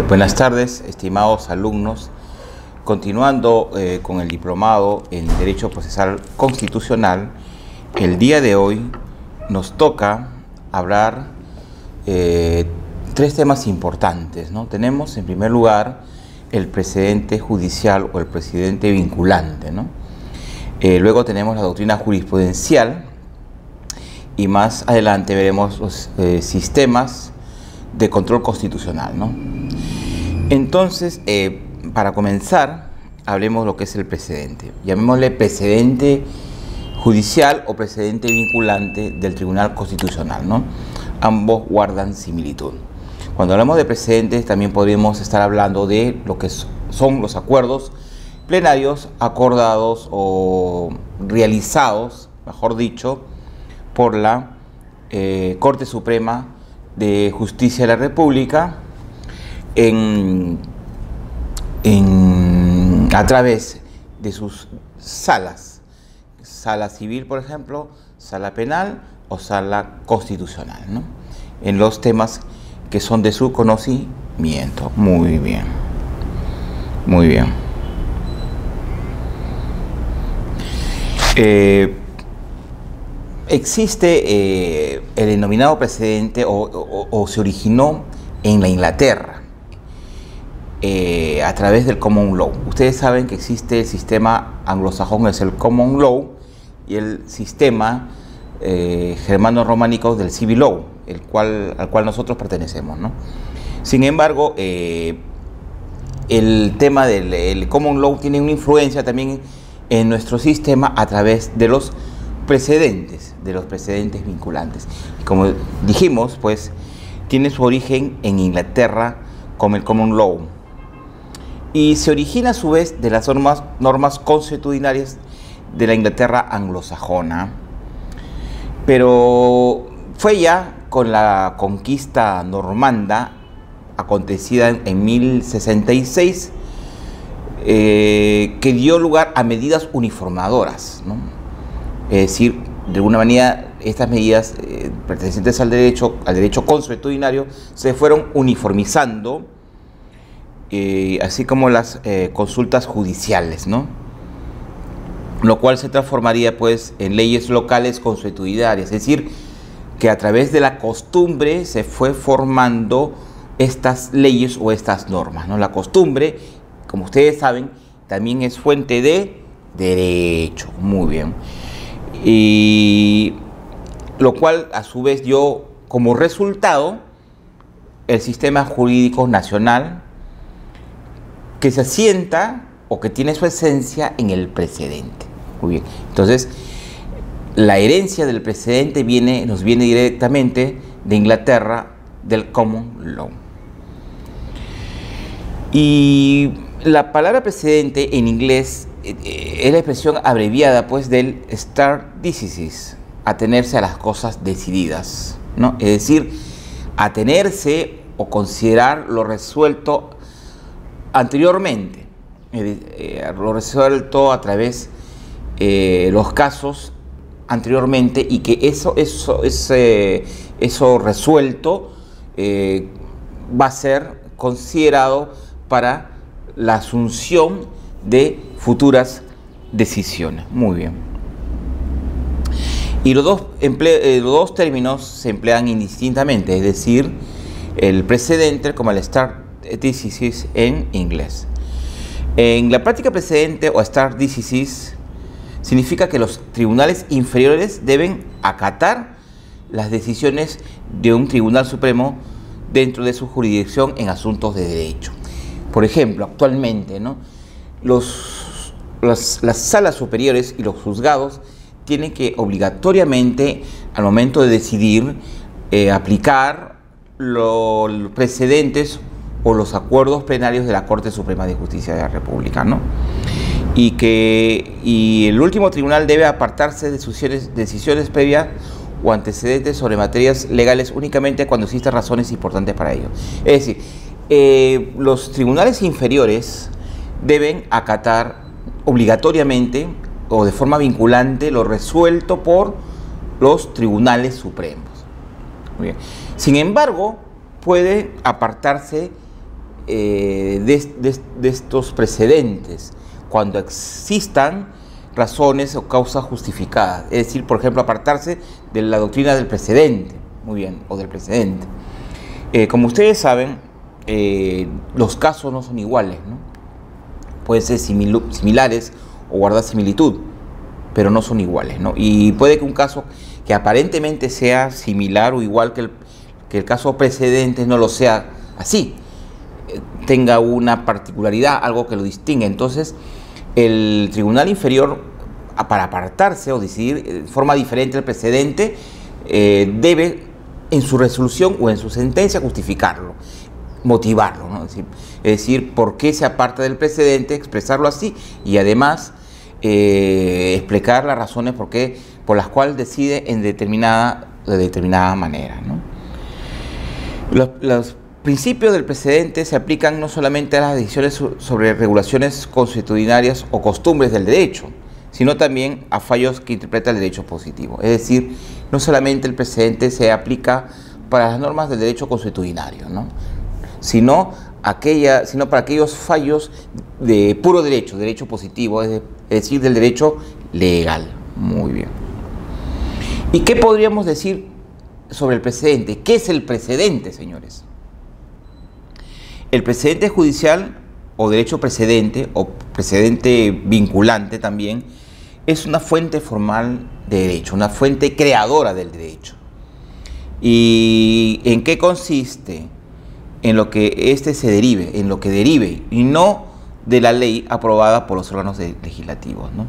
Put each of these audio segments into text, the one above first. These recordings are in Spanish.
Buenas tardes, estimados alumnos. Continuando con el diplomado en Derecho Procesal Constitucional, el día de hoy nos toca hablar tres temas importantes, ¿no? Tenemos en primer lugar el precedente judicial o el precedente vinculante, ¿no? Luego tenemos la doctrina jurisprudencial y más adelante veremos los sistemas de control constitucional, ¿no? Entonces, para comenzar, hablemos de lo que es el precedente. Llamémosle precedente judicial o precedente vinculante del Tribunal Constitucional, ¿no? Ambos guardan similitud. Cuando hablamos de precedentes, también podríamos estar hablando de lo que son los acuerdos plenarios acordados o realizados, mejor dicho, por la Corte Suprema de Justicia de la República a través de sus salas, sala civil, por ejemplo, sala penal o sala constitucional, ¿no? En los temas que son de su conocimiento. Muy bien, muy bien. Existe el denominado precedente o se originó en la Inglaterra a través del Common Law. Ustedes saben que existe el sistema anglosajón, es el Common Law, y el sistema germano-románico del Civil Law, al cual nosotros pertenecemos, ¿no? Sin embargo, el tema del Common Law tiene una influencia también en nuestro sistema a través de los precedentes vinculantes. Como dijimos, pues tiene su origen en Inglaterra como el Common Law y se origina a su vez de las normas consuetudinarias de la Inglaterra anglosajona, pero fue ya con la conquista normanda acontecida en 1066 que dio lugar a medidas uniformadoras, ¿no? Es decir, de alguna manera estas medidas pertenecientes al derecho consuetudinario se fueron uniformizando, así como las consultas judiciales, ¿no? Lo cual se transformaría pues en leyes locales consuetudinarias, es decir, que a través de la costumbre se fue formando estas leyes o estas normas, ¿no? La costumbre, como ustedes saben, también es fuente de derecho. Muy bien. Y lo cual a su vez dio como resultado el sistema jurídico nacional que se asienta o que tiene su esencia en el precedente. Muy bien. Entonces, la herencia del precedente nos viene directamente de Inglaterra, del Common Law. Y la palabra precedente en inglés es la expresión abreviada pues del stare decisis, atenerse a las cosas decididas, ¿no? Es decir, atenerse o considerar lo resuelto anteriormente, lo resuelto a través de los casos anteriormente, y que eso resuelto va a ser considerado para la asunción de futuras decisiones. Muy bien. Y los dos términos se emplean indistintamente, es decir, el precedente como el stare decisis en inglés. En la práctica, precedente o stare decisis significa que los tribunales inferiores deben acatar las decisiones de un tribunal supremo dentro de su jurisdicción en asuntos de derecho. Por ejemplo, actualmente, ¿no?, las salas superiores y los juzgados tienen que obligatoriamente, al momento de decidir, aplicar los precedentes o los acuerdos plenarios de la Corte Suprema de Justicia de la República, ¿no? Y el último tribunal debe apartarse de sus decisiones previas o antecedentes sobre materias legales únicamente cuando existan razones importantes para ello. Es decir, los tribunales inferiores deben acatar obligatoriamente o de forma vinculante lo resuelto por los tribunales supremos. Muy bien. Sin embargo, puede apartarse de estos precedentes cuando existan razones o causas justificadas. Es decir, por ejemplo, apartarse de la doctrina del precedente, muy bien, o del precedente. Como ustedes saben, los casos no son iguales, ¿no? Pueden ser similares o guardar similitud, pero no son iguales, ¿no? Y puede que un caso que aparentemente sea similar o igual que el caso precedente no lo sea así, tenga una particularidad, algo que lo distingue. Entonces, el tribunal inferior, para apartarse o decidir de forma diferente el precedente, debe en su resolución o en su sentencia justificarlo, motivarlo, ¿no? Es decir, por qué se aparta del precedente, expresarlo así y además explicar las razones por las cuales decide de determinada manera, ¿no? Los principios del precedente se aplican no solamente a las decisiones sobre regulaciones consuetudinarias o costumbres del derecho, sino también a fallos que interpreta el derecho positivo. Es decir, no solamente el precedente se aplica para las normas del derecho consuetudinario, ¿no? sino para aquellos fallos de puro derecho positivo, es decir, del derecho legal. Muy bien. ¿Y qué podríamos decir sobre el precedente? ¿Qué es el precedente, señores? El precedente judicial o derecho precedente o precedente vinculante también es una fuente formal de derecho, una fuente creadora del derecho. ¿Y en qué consiste? En lo que éste se derive, en lo que derive y no de la ley aprobada por los órganos legislativos, ¿no?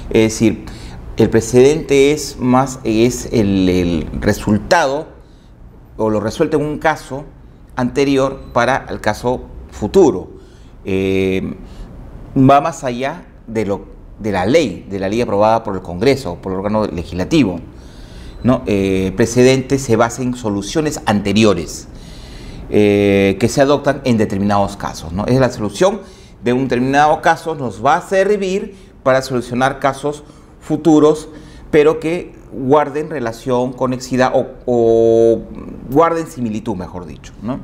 Es decir, el precedente es el resultado o lo resuelto en un caso anterior para el caso futuro. Va más allá de la ley aprobada por el Congreso o por el órgano legislativo, ¿no? El precedente se basa en soluciones anteriores que se adoptan en determinados casos, ¿no? Es la solución de un determinado caso, nos va a servir para solucionar casos futuros, pero que guarden relación, conexidad o guarden similitud, mejor dicho, ¿no?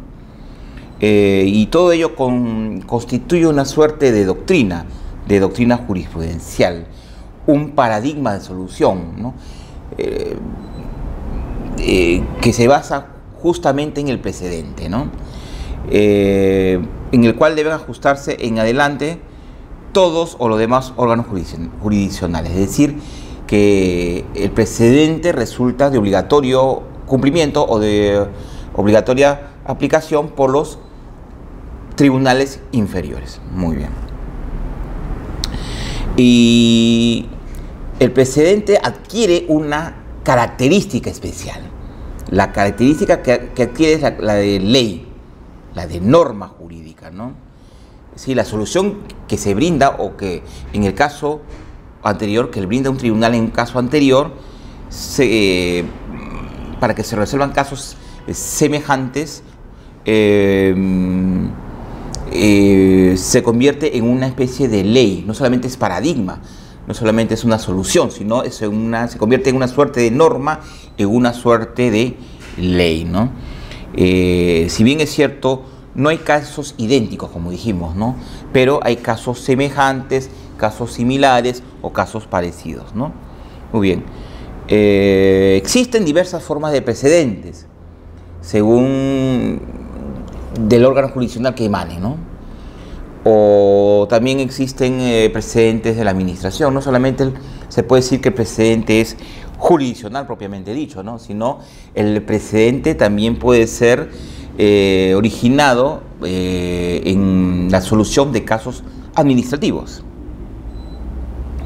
Y todo ello constituye una suerte de doctrina jurisprudencial, un paradigma de solución, ¿no? Que se basa justamente en el precedente, ¿no? En el cual deben ajustarse en adelante todos o los demás órganos jurisdiccionales. Es decir, que el precedente resulta de obligatorio cumplimiento o de obligatoria aplicación por los tribunales inferiores. Muy bien. Y el precedente adquiere una característica especial. La característica que adquiere es la de ley, la de norma jurídica, ¿no? Sí, la solución que se brinda o que en el caso anterior, que le brinda un tribunal en un caso anterior, para que se resuelvan casos semejantes, se convierte en una especie de ley. No solamente es paradigma, no solamente es una solución, sino se convierte en una suerte de norma, en una suerte de ley, ¿no? Si bien es cierto, no hay casos idénticos, como dijimos, ¿no? Pero hay casos semejantes, casos similares o casos parecidos, ¿no? Muy bien. Existen diversas formas de precedentes, según del órgano jurisdiccional que emane, ¿no? O también existen precedentes de la administración. No solamente se puede decir que el precedente es jurisdiccional propiamente dicho, ¿no? Sino el precedente también puede ser originado en la solución de casos administrativos.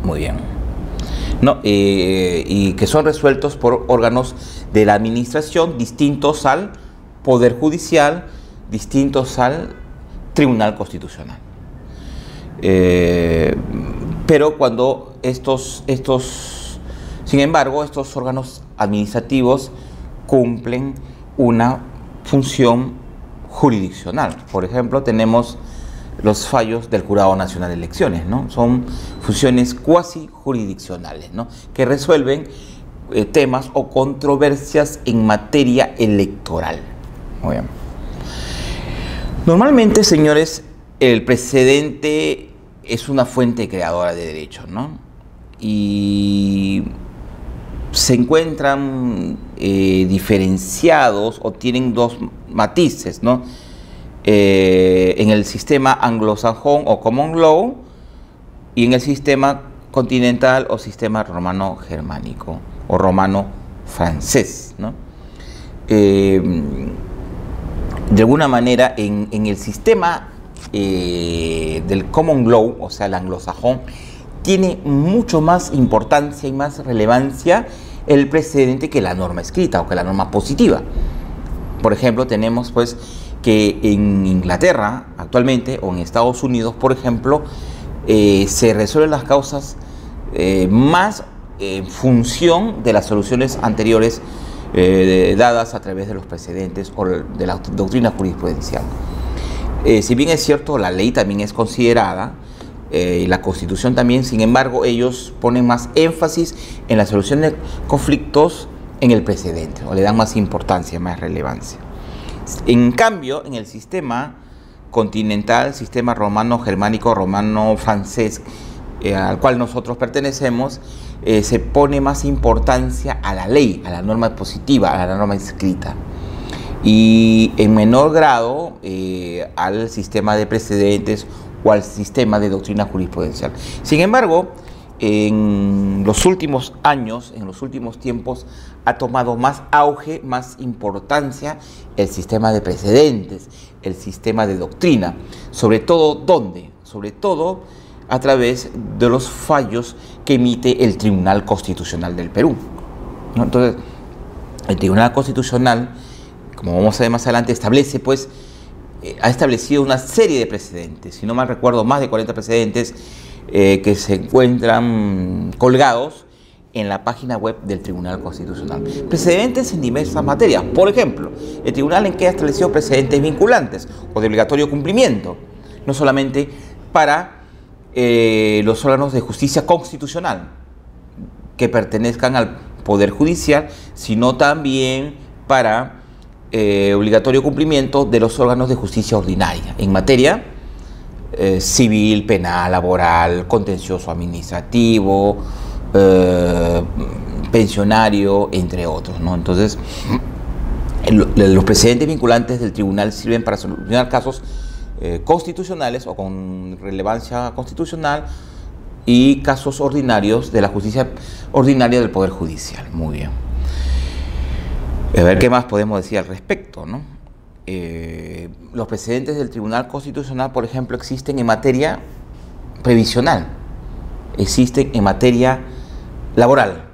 Muy bien. ¿No? Y que son resueltos por órganos de la administración distintos al Poder Judicial, distintos al Tribunal Constitucional. Pero cuando sin embargo, estos órganos administrativos cumplen una función jurisdiccional. Por ejemplo, tenemos los fallos del Jurado Nacional de Elecciones, ¿no? Son funciones cuasi jurisdiccionales, ¿no? Que resuelven temas o controversias en materia electoral. Muy bien. Normalmente, señores, el precedente es una fuente creadora de derechos, ¿no? Y se encuentran diferenciados o tienen dos matices, ¿no? En el sistema anglosajón o common law y en el sistema continental o sistema romano-germánico o romano-francés, ¿no? De alguna manera, en el sistema del common law, o sea, el anglosajón, tiene mucho más importancia y más relevancia el precedente que la norma escrita o que la norma positiva. Por ejemplo, tenemos pues que en Inglaterra actualmente o en Estados Unidos, por ejemplo, se resuelven las causas más en función de las soluciones anteriores dadas a través de los precedentes o de la doctrina jurisprudencial. Si bien es cierto, la ley también es considerada, y la Constitución también, sin embargo, ellos ponen más énfasis en la solución de conflictos en el precedente, o le dan más importancia, más relevancia. En cambio, en el sistema continental, sistema romano-germánico, romano-francés, al cual nosotros pertenecemos, se pone más importancia a la ley, a la norma positiva, a la norma escrita, y en menor grado al sistema de precedentes o al sistema de doctrina jurisprudencial. Sin embargo, en los últimos años, en los últimos tiempos, ha tomado más auge, más importancia el sistema de precedentes, el sistema de doctrina, sobre todo ¿dónde? Sobre todo a través de los fallos que emite el Tribunal Constitucional del Perú, ¿no? Entonces, el Tribunal Constitucional, como vamos a ver más adelante, establece pues ha establecido una serie de precedentes, si no mal recuerdo, más de 40 precedentes que se encuentran colgados en la página web del Tribunal Constitucional. Precedentes en diversas materias. Por ejemplo, el tribunal en que ha establecido precedentes vinculantes o de obligatorio cumplimiento, no solamente para los órganos de justicia constitucional que pertenezcan al Poder Judicial, sino también para obligatorio cumplimiento de los órganos de justicia ordinaria en materia civil, penal, laboral, contencioso administrativo, pensionario, entre otros, ¿no? Entonces, los precedentes vinculantes del tribunal sirven para solucionar casos constitucionales o con relevancia constitucional y casos ordinarios de la justicia ordinaria del Poder Judicial. Muy bien. A ver qué más podemos decir al respecto, ¿no? Los precedentes del Tribunal Constitucional, por ejemplo, existen en materia previsional, existen en materia laboral,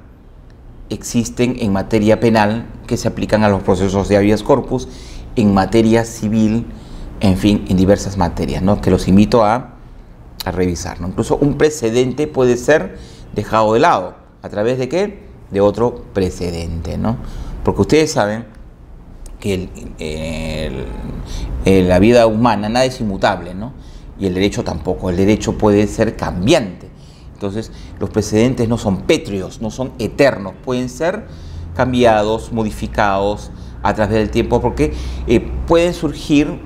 existen en materia penal que se aplican a los procesos de habeas corpus, en materia civil, en fin, en diversas materias, ¿no? Que los invito a revisar, ¿no? Incluso un precedente puede ser dejado de lado. ¿A través de qué? De otro precedente, ¿no? Porque ustedes saben que la vida humana nada es inmutable, ¿no? Y el derecho tampoco. El derecho puede ser cambiante. Entonces, los precedentes no son pétreos, no son eternos. Pueden ser cambiados, modificados a través del tiempo, porque pueden surgir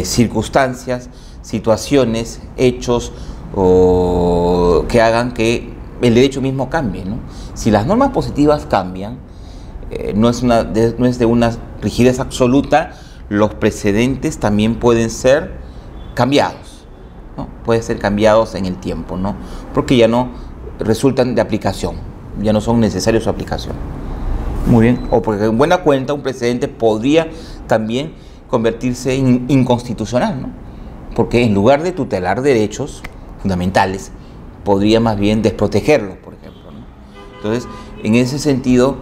circunstancias, situaciones, hechos que hagan que el derecho mismo cambie, ¿no? Si las normas positivas cambian, no es de una rigidez absoluta, los precedentes también pueden ser cambiados, ¿no? Pueden ser cambiados en el tiempo, ¿no? Porque ya no resultan de aplicación, ya no son necesarios su aplicación. Muy bien. O porque en buena cuenta un precedente podría también convertirse en inconstitucional, ¿no? Porque en lugar de tutelar derechos fundamentales, podría más bien desprotegerlos, por ejemplo, ¿no? Entonces, en ese sentido,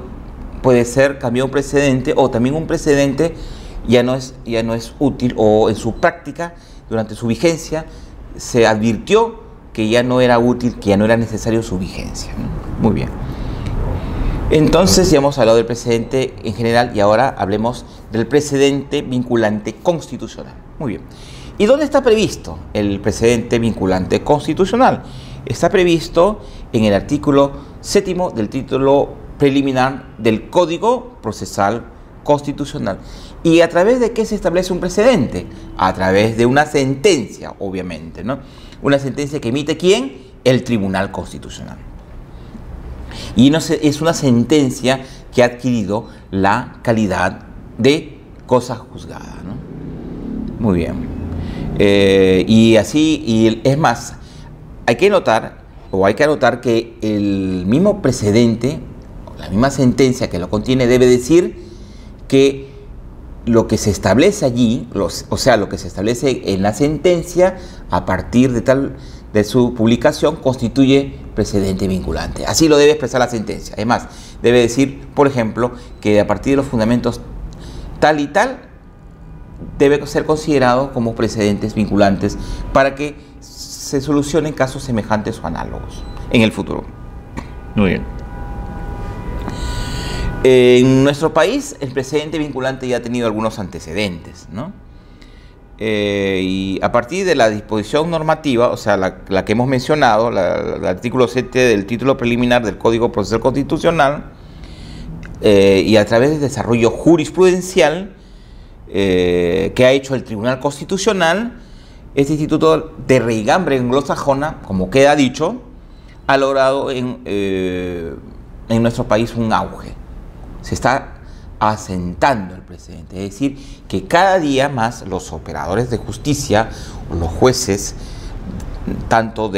puede ser cambiar un precedente, o también un precedente ya no es útil, o en su práctica, durante su vigencia, se advirtió que ya no era útil, que ya no era necesario su vigencia, ¿no? Muy bien. Entonces ya hemos hablado del precedente en general y ahora hablemos del precedente vinculante constitucional. Muy bien. ¿Y dónde está previsto el precedente vinculante constitucional? Está previsto en el artículo 7º del título preliminar del Código Procesal Constitucional. ¿Y a través de qué se establece un precedente? A través de una sentencia, obviamente, ¿no? Una sentencia que emite ¿quién? El Tribunal Constitucional. Y no es una sentencia que ha adquirido la calidad de cosa juzgada, ¿no? Muy bien. Y así, y es más, hay que anotar que el mismo precedente, la misma sentencia que lo contiene, debe decir que lo que se establece allí, o sea, lo que se establece en la sentencia, a partir de su publicación, constituye precedente vinculante. Así lo debe expresar la sentencia. Además, debe decir, por ejemplo, que a partir de los fundamentos tal y tal, debe ser considerado como precedentes vinculantes para que se solucionen casos semejantes o análogos en el futuro. Muy bien. En nuestro país, el precedente vinculante ya ha tenido algunos antecedentes, ¿no? Y a partir de la disposición normativa, o sea, la que hemos mencionado, el artículo 7 del título preliminar del Código Procesal Constitucional, y a través del desarrollo jurisprudencial que ha hecho el Tribunal Constitucional, este instituto de raigambre anglosajona, como queda dicho, ha logrado en nuestro país un auge. Se está asentando el precedente, es decir, que cada día más los operadores de justicia, o los jueces, tanto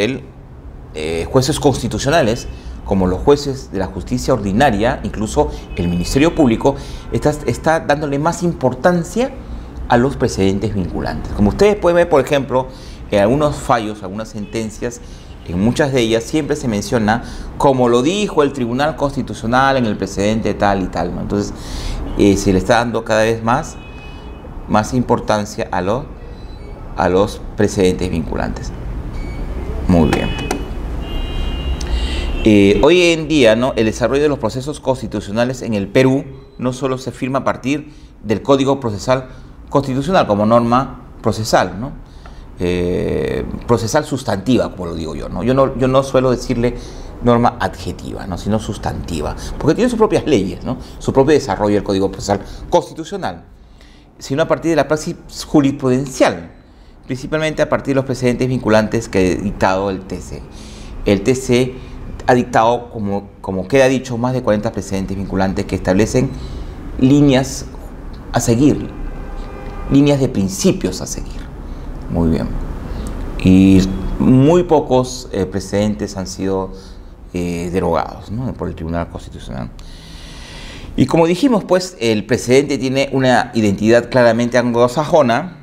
jueces constitucionales como los jueces de la justicia ordinaria, incluso el Ministerio Público, está dándole más importancia a los precedentes vinculantes. Como ustedes pueden ver, por ejemplo, en algunos fallos, algunas sentencias, en muchas de ellas siempre se menciona como lo dijo el Tribunal Constitucional en el precedente tal y tal, ¿no? Entonces se le está dando cada vez más importancia a los precedentes vinculantes. Muy bien. Hoy en día, ¿no?, el desarrollo de los procesos constitucionales en el Perú no solo se firma a partir del Código Procesal Constitucional como norma procesal, ¿no? Procesal sustantiva, como lo digo yo, ¿no? Yo no suelo decirle norma adjetiva, ¿no?, sino sustantiva, porque tiene sus propias leyes, ¿no?, su propio desarrollo del Código Procesal Constitucional, sino a partir de la praxis jurisprudencial, principalmente a partir de los precedentes vinculantes que ha dictado el TC. El TC ha dictado, como queda dicho, más de 40 precedentes vinculantes que establecen líneas a seguir, líneas de principios a seguir. Muy bien. Y muy pocos precedentes han sido derogados, ¿no?, por el Tribunal Constitucional. Y como dijimos, pues, el precedente tiene una identidad claramente anglosajona.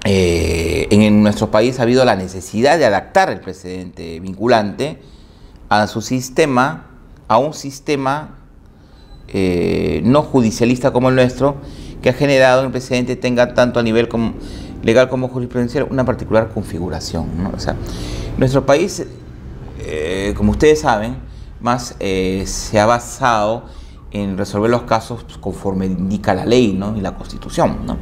En nuestro país ha habido la necesidad de adaptar el precedente vinculante a un sistema no judicialista como el nuestro, que ha generado que el precedente tenga tanto a nivel legal como jurisprudencial una particular configuración, ¿no? O sea, nuestro país, como ustedes saben, más se ha basado en resolver los casos conforme indica la ley, ¿no?, y la Constitución, ¿no?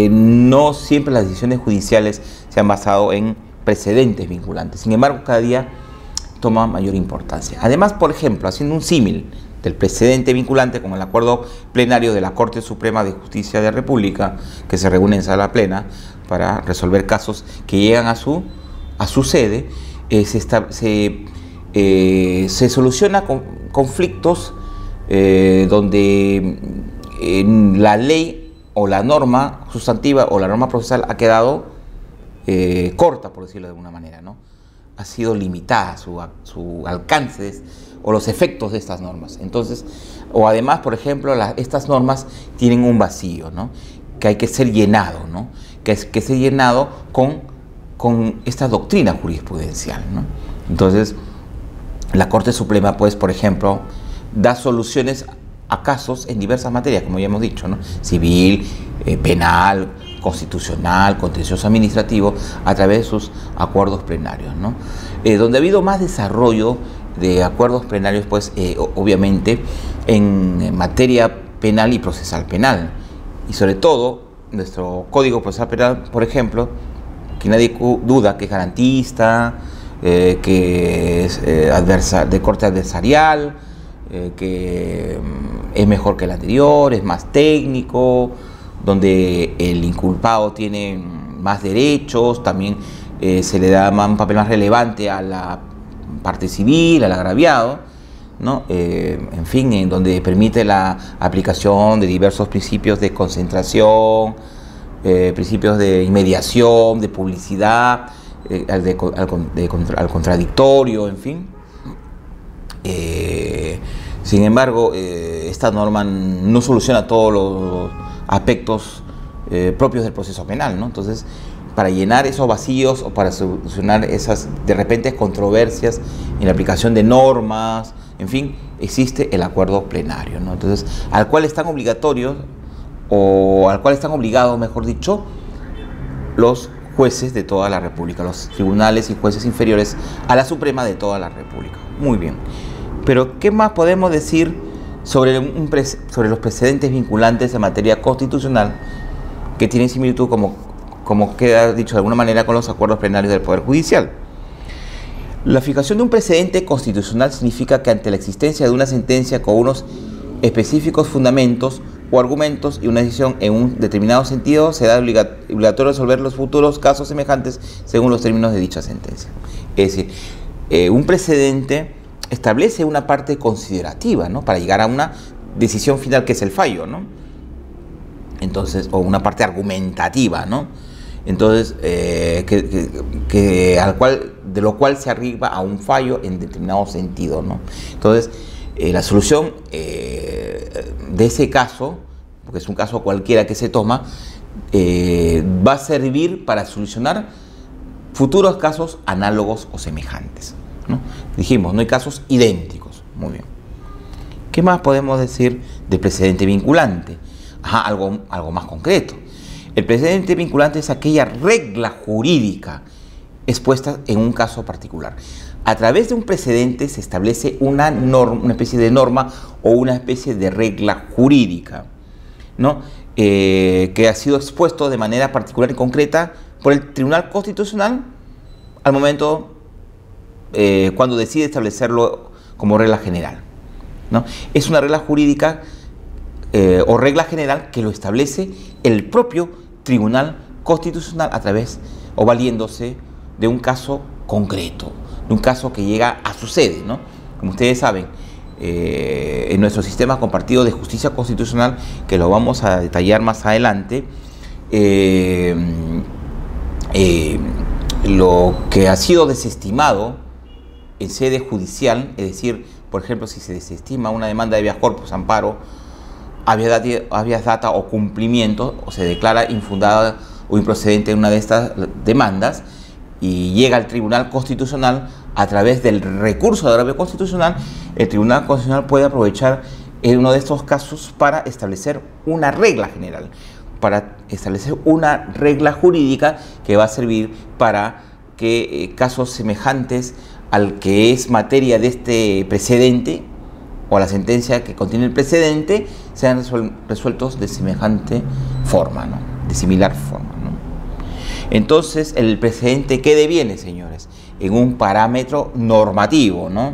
No siempre las decisiones judiciales se han basado en precedentes vinculantes. Sin embargo, cada día toma mayor importancia. Además, por ejemplo, haciendo un símil del precedente vinculante con el acuerdo plenario de la Corte Suprema de Justicia de la República, que se reúne en sala plena para resolver casos que llegan a su sede, se soluciona conflictos donde la ley o la norma sustantiva o la norma procesal ha quedado corta, por decirlo de alguna manera, ¿no? Ha sido limitada su alcance o los efectos de estas normas. Entonces, o además, por ejemplo, estas normas tienen un vacío, ¿no?, que hay que ser llenado, ¿no?, que ser llenado con esta doctrina jurisprudencial, ¿no? Entonces, la Corte Suprema, pues, por ejemplo, da soluciones a casos en diversas materias, como ya hemos dicho, ¿no?, civil, penal, constitucional, contencioso administrativo, a través de sus acuerdos plenarios, ¿no? Donde ha habido más desarrollo de acuerdos plenarios, pues, obviamente, en materia penal y procesal penal. Y sobre todo, nuestro Código Procesal Penal, por ejemplo, que nadie duda que es garantista, que es de corte adversarial, que es mejor que el anterior, es más técnico, donde el inculpado tiene más derechos, también se le da un papel más relevante a la parte civil, al agraviado, ¿no? En fin, en donde permite la aplicación de diversos principios de concentración, principios de inmediación, de publicidad, al contradictorio, en fin. Sin embargo, esta norma no soluciona todos los aspectos propios del proceso penal, ¿no? Entonces, para llenar esos vacíos o para solucionar esas de repente controversias en la aplicación de normas, en fin, existe el acuerdo plenario, ¿no? Entonces, al cual están obligatorios, o al cual están obligados, mejor dicho, los jueces de toda la República, los tribunales y jueces inferiores a la Suprema de toda la República. Muy bien. Pero, ¿qué más podemos decir sobre los precedentes vinculantes en materia constitucional que tienen similitud, como queda dicho de alguna manera, con los acuerdos plenarios del Poder Judicial? La fijación de un precedente constitucional significa que ante la existencia de una sentencia con unos específicos fundamentos o argumentos y una decisión en un determinado sentido, será obligatorio resolver los futuros casos semejantes según los términos de dicha sentencia. Es decir, un precedente establece una parte considerativa, ¿no?, para llegar a una decisión final que es el fallo, ¿no? Entonces, o una parte argumentativa, ¿no? Entonces, de lo cual se arriba a un fallo en determinado sentido, ¿no? Entonces, la solución de ese caso, porque es un caso cualquiera que se toma, va a servir para solucionar futuros casos análogos o semejantes, ¿no? Dijimos, no hay casos idénticos. Muy bien. ¿Qué más podemos decir de precedente vinculante? Algo más concreto. El precedente vinculante es aquella regla jurídica expuesta en un caso particular. A través de un precedente se establece una norma, una especie de norma o una especie de regla jurídica, ¿no?, que ha sido expuesto de manera particular y concreta por el Tribunal Constitucional al momento cuando decide establecerlo como regla general, ¿no? Es una regla jurídica o regla general que lo establece el propio Tribunal Constitucional a través o valiéndose de un caso concreto, de un caso que llega a su sede, ¿no? Como ustedes saben, en nuestro sistema compartido de justicia constitucional, que lo vamos a detallar más adelante, lo que ha sido desestimado en sede judicial, es decir, por ejemplo, si se desestima una demanda de habeas corpus, amparo, habeas data o cumplimiento, o se declara infundada o improcedente una de estas demandas y llega al Tribunal Constitucional a través del recurso de agravio constitucional, el Tribunal Constitucional puede aprovechar en uno de estos casos para establecer una regla general, para establecer una regla jurídica que va a servir para que casos semejantes al que es materia de este precedente o a la sentencia que contiene el precedente sean resueltos de semejante forma, ¿no?, de similar forma, ¿no? Entonces, el precedente, ¿qué deviene, señores? En un parámetro normativo, ¿no?,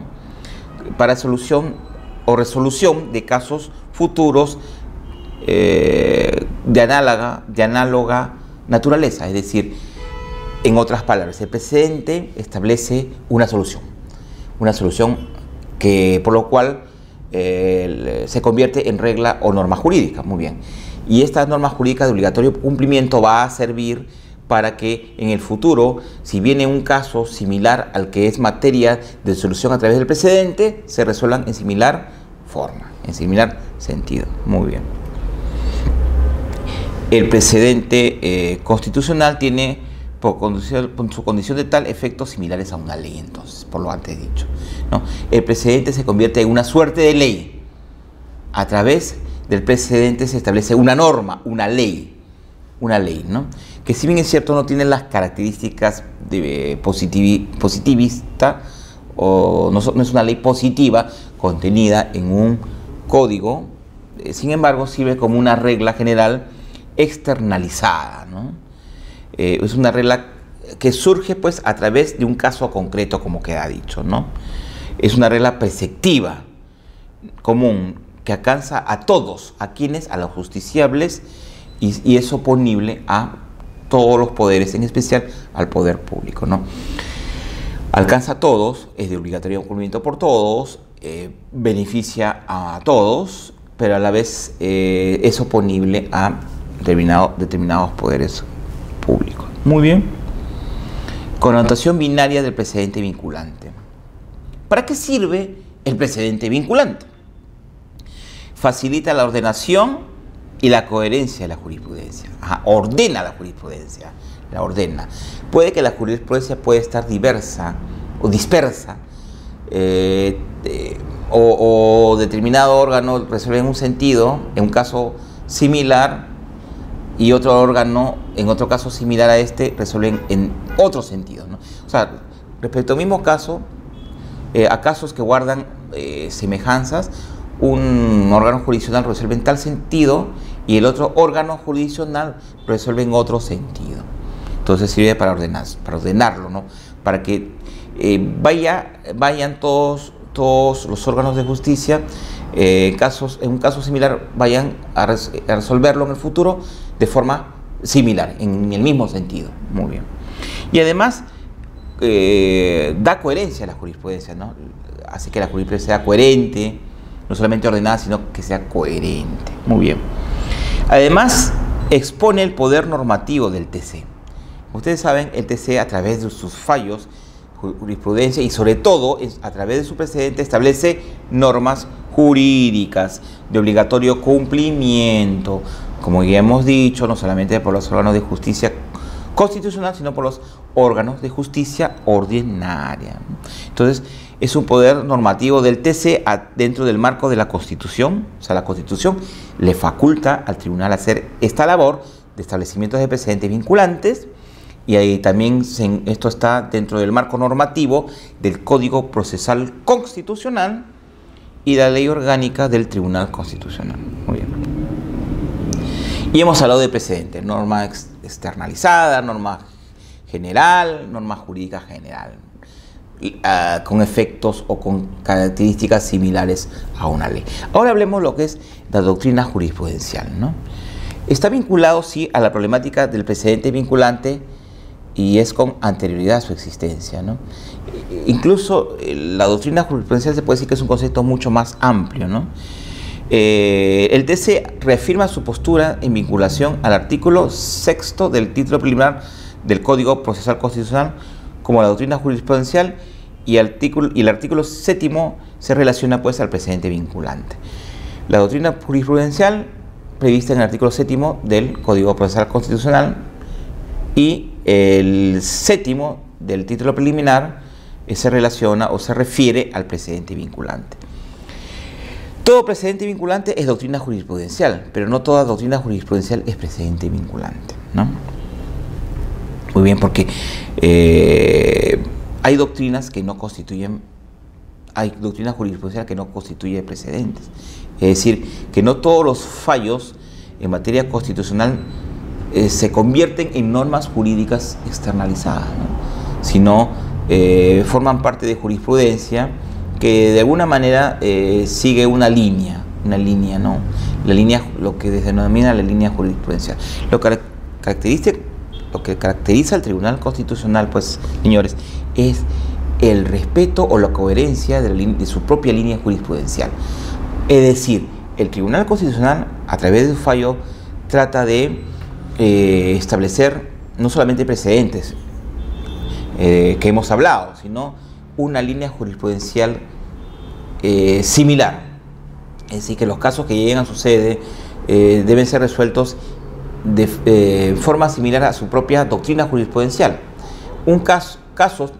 para solución o resolución de casos futuros de análoga naturaleza. Es decir, en otras palabras, el precedente establece una solución que, por lo cual se convierte en regla o norma jurídica. Muy bien. Y esta norma jurídica de obligatorio cumplimiento va a servir para que en el futuro, si viene un caso similar al que es materia de solución a través del precedente, se resuelvan en similar forma, en similar sentido. Muy bien. El precedente constitucional tiene por su condición de tal efectos similares a una ley, entonces, por lo antes dicho, ¿no? El precedente se convierte en una suerte de ley. A través del precedente se establece una norma, una ley, ¿no?, que si bien es cierto no tiene las características de positivista, o no es una ley positiva contenida en un código, sin embargo sirve como una regla general externalizada, ¿no? Es una regla que surge pues a través de un caso concreto, como queda dicho, ¿no? Es una regla preceptiva común que alcanza a todos, a quienes, a los justiciables, y es oponible a todos los poderes, en especial al poder público, ¿no? Alcanza a todos, es de obligatorio cumplimiento por todos, beneficia a todos, pero a la vez es oponible a determinados poderes públicos. Muy bien. Connotación binaria del precedente vinculante. ¿Para qué sirve el precedente vinculante? Facilita la ordenación y la coherencia de la jurisprudencia. Ordena la jurisprudencia, la ordena. Puede que la jurisprudencia pueda estar diversa o dispersa, o determinado órgano resuelve en un sentido, en un caso similar, y otro órgano, en otro caso similar a este, resuelven en otro sentido, ¿no? O sea, respecto al mismo caso, a casos que guardan semejanzas, un órgano jurisdiccional resuelve en tal sentido y el otro órgano jurisdiccional resuelve en otro sentido. Entonces sirve para ordenarlo, ¿no? Para que vayan todos los órganos de justicia, en un caso similar, vayan a resolverlo en el futuro de forma similar, en el mismo sentido. Muy bien. Y además da coherencia a la jurisprudencia, ¿no? Hace que la jurisprudencia sea coherente, no solamente ordenada, sino que sea coherente. Muy bien. Además, expone el poder normativo del TC. Ustedes saben, el TC, a través de sus fallos, jurisprudencia y sobre todo a través de su precedente, establece normas jurídicas de obligatorio cumplimiento, como ya hemos dicho, no solamente por los órganos de justicia constitucional, sino por los órganos de justicia ordinaria. Entonces, es un poder normativo del TC dentro del marco de la Constitución. O sea, la Constitución le faculta al tribunal hacer esta labor de establecimientos de precedentes vinculantes, y ahí también esto está dentro del marco normativo del Código Procesal Constitucional y la Ley Orgánica del Tribunal Constitucional. Muy bien. Y hemos hablado de precedentes, norma externalizada, norma general, norma jurídica general, con efectos o con características similares a una ley. Ahora hablemos de lo que es la doctrina jurisprudencial, ¿no? Está vinculado, sí, a la problemática del precedente vinculante y es con anterioridad a su existencia, ¿no? Incluso la doctrina jurisprudencial se puede decir que es un concepto mucho más amplio, ¿no? El TC reafirma su postura en vinculación al artículo 6 del título preliminar del Código Procesal Constitucional como la doctrina jurisprudencial, y el artículo 7 se relaciona pues al precedente vinculante. La doctrina jurisprudencial prevista en el artículo 7 del Código Procesal Constitucional y el 7 del título preliminar se relaciona o se refiere al precedente vinculante. Todo precedente vinculante es doctrina jurisprudencial, pero no toda doctrina jurisprudencial es precedente vinculante, ¿no? Muy bien, porque hay doctrinas que no constituyen, hay doctrina jurisprudencial que no constituye precedentes. Es decir, que no todos los fallos en materia constitucional se convierten en normas jurídicas externalizadas, ¿no? Sino forman parte de jurisprudencia que de alguna manera sigue una línea, ¿no? La línea, lo que se denomina la línea jurisprudencial. Lo que caracteriza al Tribunal Constitucional, pues, señores, es el respeto o la coherencia de su propia línea jurisprudencial. Es decir, el Tribunal Constitucional, a través de su fallo, trata de establecer no solamente precedentes que hemos hablado, sino una línea jurisprudencial similar. Es decir, que los casos que lleguen a suceder deben ser resueltos de forma similar a su propia doctrina jurisprudencial. Casos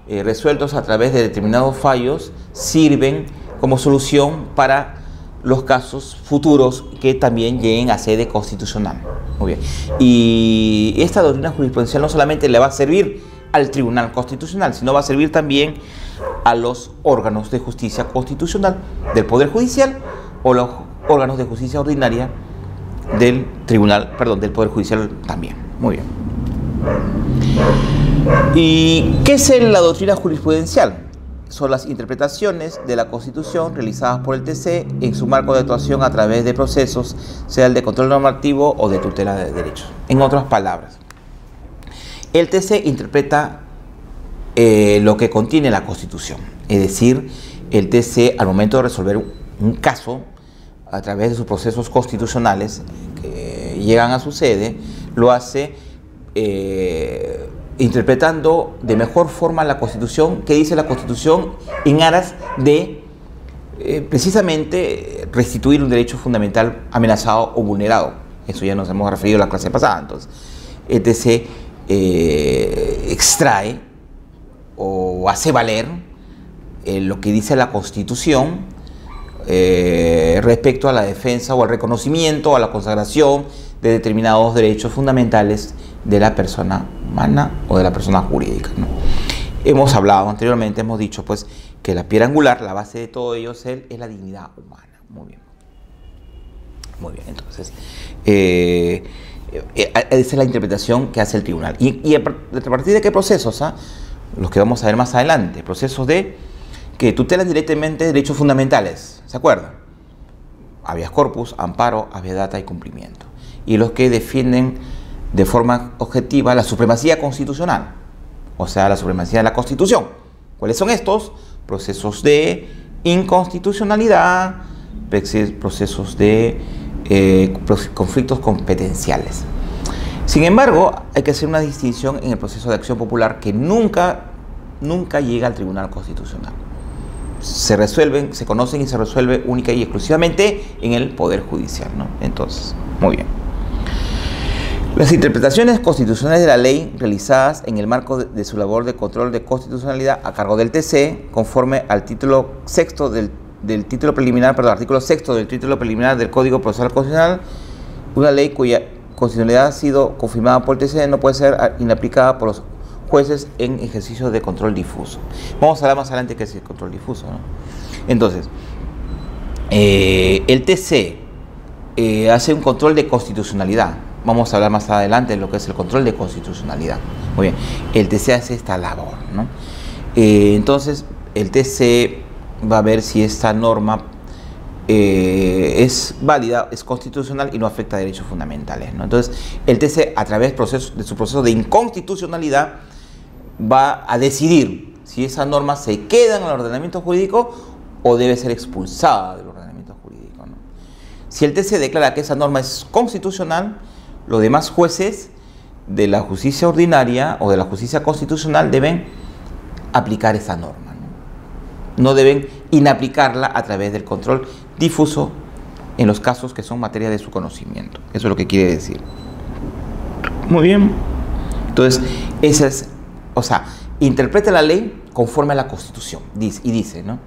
resueltos a través de determinados fallos sirven como solución para los casos futuros que también lleguen a sede constitucional. Muy bien. Y esta doctrina jurisprudencial no solamente le va a servir al Tribunal Constitucional, sino va a servir también a los órganos de justicia constitucional del Poder Judicial o los órganos de justicia ordinaria del del Poder Judicial también. Muy bien. ¿Y qué es la doctrina jurisprudencial? son las interpretaciones de la Constitución realizadas por el TC en su marco de actuación a través de procesos, sea el de control normativo o de tutela de derechos. En otras palabras, el TC interpreta lo que contiene la Constitución. Es decir, el TC, al momento de resolver un caso, a través de sus procesos constitucionales que llegan a su sede, lo hace interpretando de mejor forma la Constitución, que dice la Constitución, en aras de precisamente restituir un derecho fundamental amenazado o vulnerado. Eso ya nos hemos referido en la clase pasada. Entonces, TC extrae o hace valer lo que dice la Constitución respecto a la defensa o al reconocimiento o a la consagración de determinados derechos fundamentales de la persona humana o de la persona jurídica, ¿no? Hemos hablado anteriormente, hemos dicho pues que la piedra angular, la base de todo ello es la dignidad humana. Muy bien. Muy bien, entonces esa es la interpretación que hace el tribunal. ¿Y a partir de qué procesos? Los que vamos a ver más adelante, procesos que tutelan directamente derechos fundamentales, ¿se acuerdan? Habeas corpus, amparo, habeas data y cumplimiento. Y los que defienden de forma objetiva la supremacía constitucional, o sea, la supremacía de la Constitución. ¿Cuáles son estos? Procesos de inconstitucionalidad, procesos de conflictos competenciales. Sin embargo, hay que hacer una distinción en el proceso de acción popular que nunca llega al Tribunal Constitucional. Se resuelven, se conocen y se resuelve única y exclusivamente en el Poder Judicial, ¿no? Entonces, muy bien. Las interpretaciones constitucionales de la ley realizadas en el marco de su labor de control de constitucionalidad a cargo del TC, conforme al título sexto del título preliminar, perdón, artículo sexto del título preliminar del Código Procesal Constitucional, una ley cuya constitucionalidad ha sido confirmada por el TC no puede ser inaplicada por los jueces en ejercicio de control difuso. Vamos a hablar más adelante qué es el control difuso, ¿no? Entonces, el TC hace un control de constitucionalidad. Vamos a hablar más adelante de lo que es el control de constitucionalidad. Muy bien, el TC hace esta labor, ¿no? Entonces, el TC va a ver si esta norma es válida, es constitucional y no afecta a derechos fundamentales, ¿no? Entonces, el TC, a través de su proceso de inconstitucionalidad, va a decidir si esa norma se queda en el ordenamiento jurídico o debe ser expulsada del ordenamiento jurídico, ¿no? Si el TC declara que esa norma es constitucional, los demás jueces de la justicia ordinaria o de la justicia constitucional deben aplicar esa norma, ¿no? No deben inaplicarla a través del control difuso en los casos que son materia de su conocimiento. Eso es lo que quiere decir. Muy bien. Entonces, esa es, o sea, interpreta la ley conforme a la Constitución y dice, ¿no?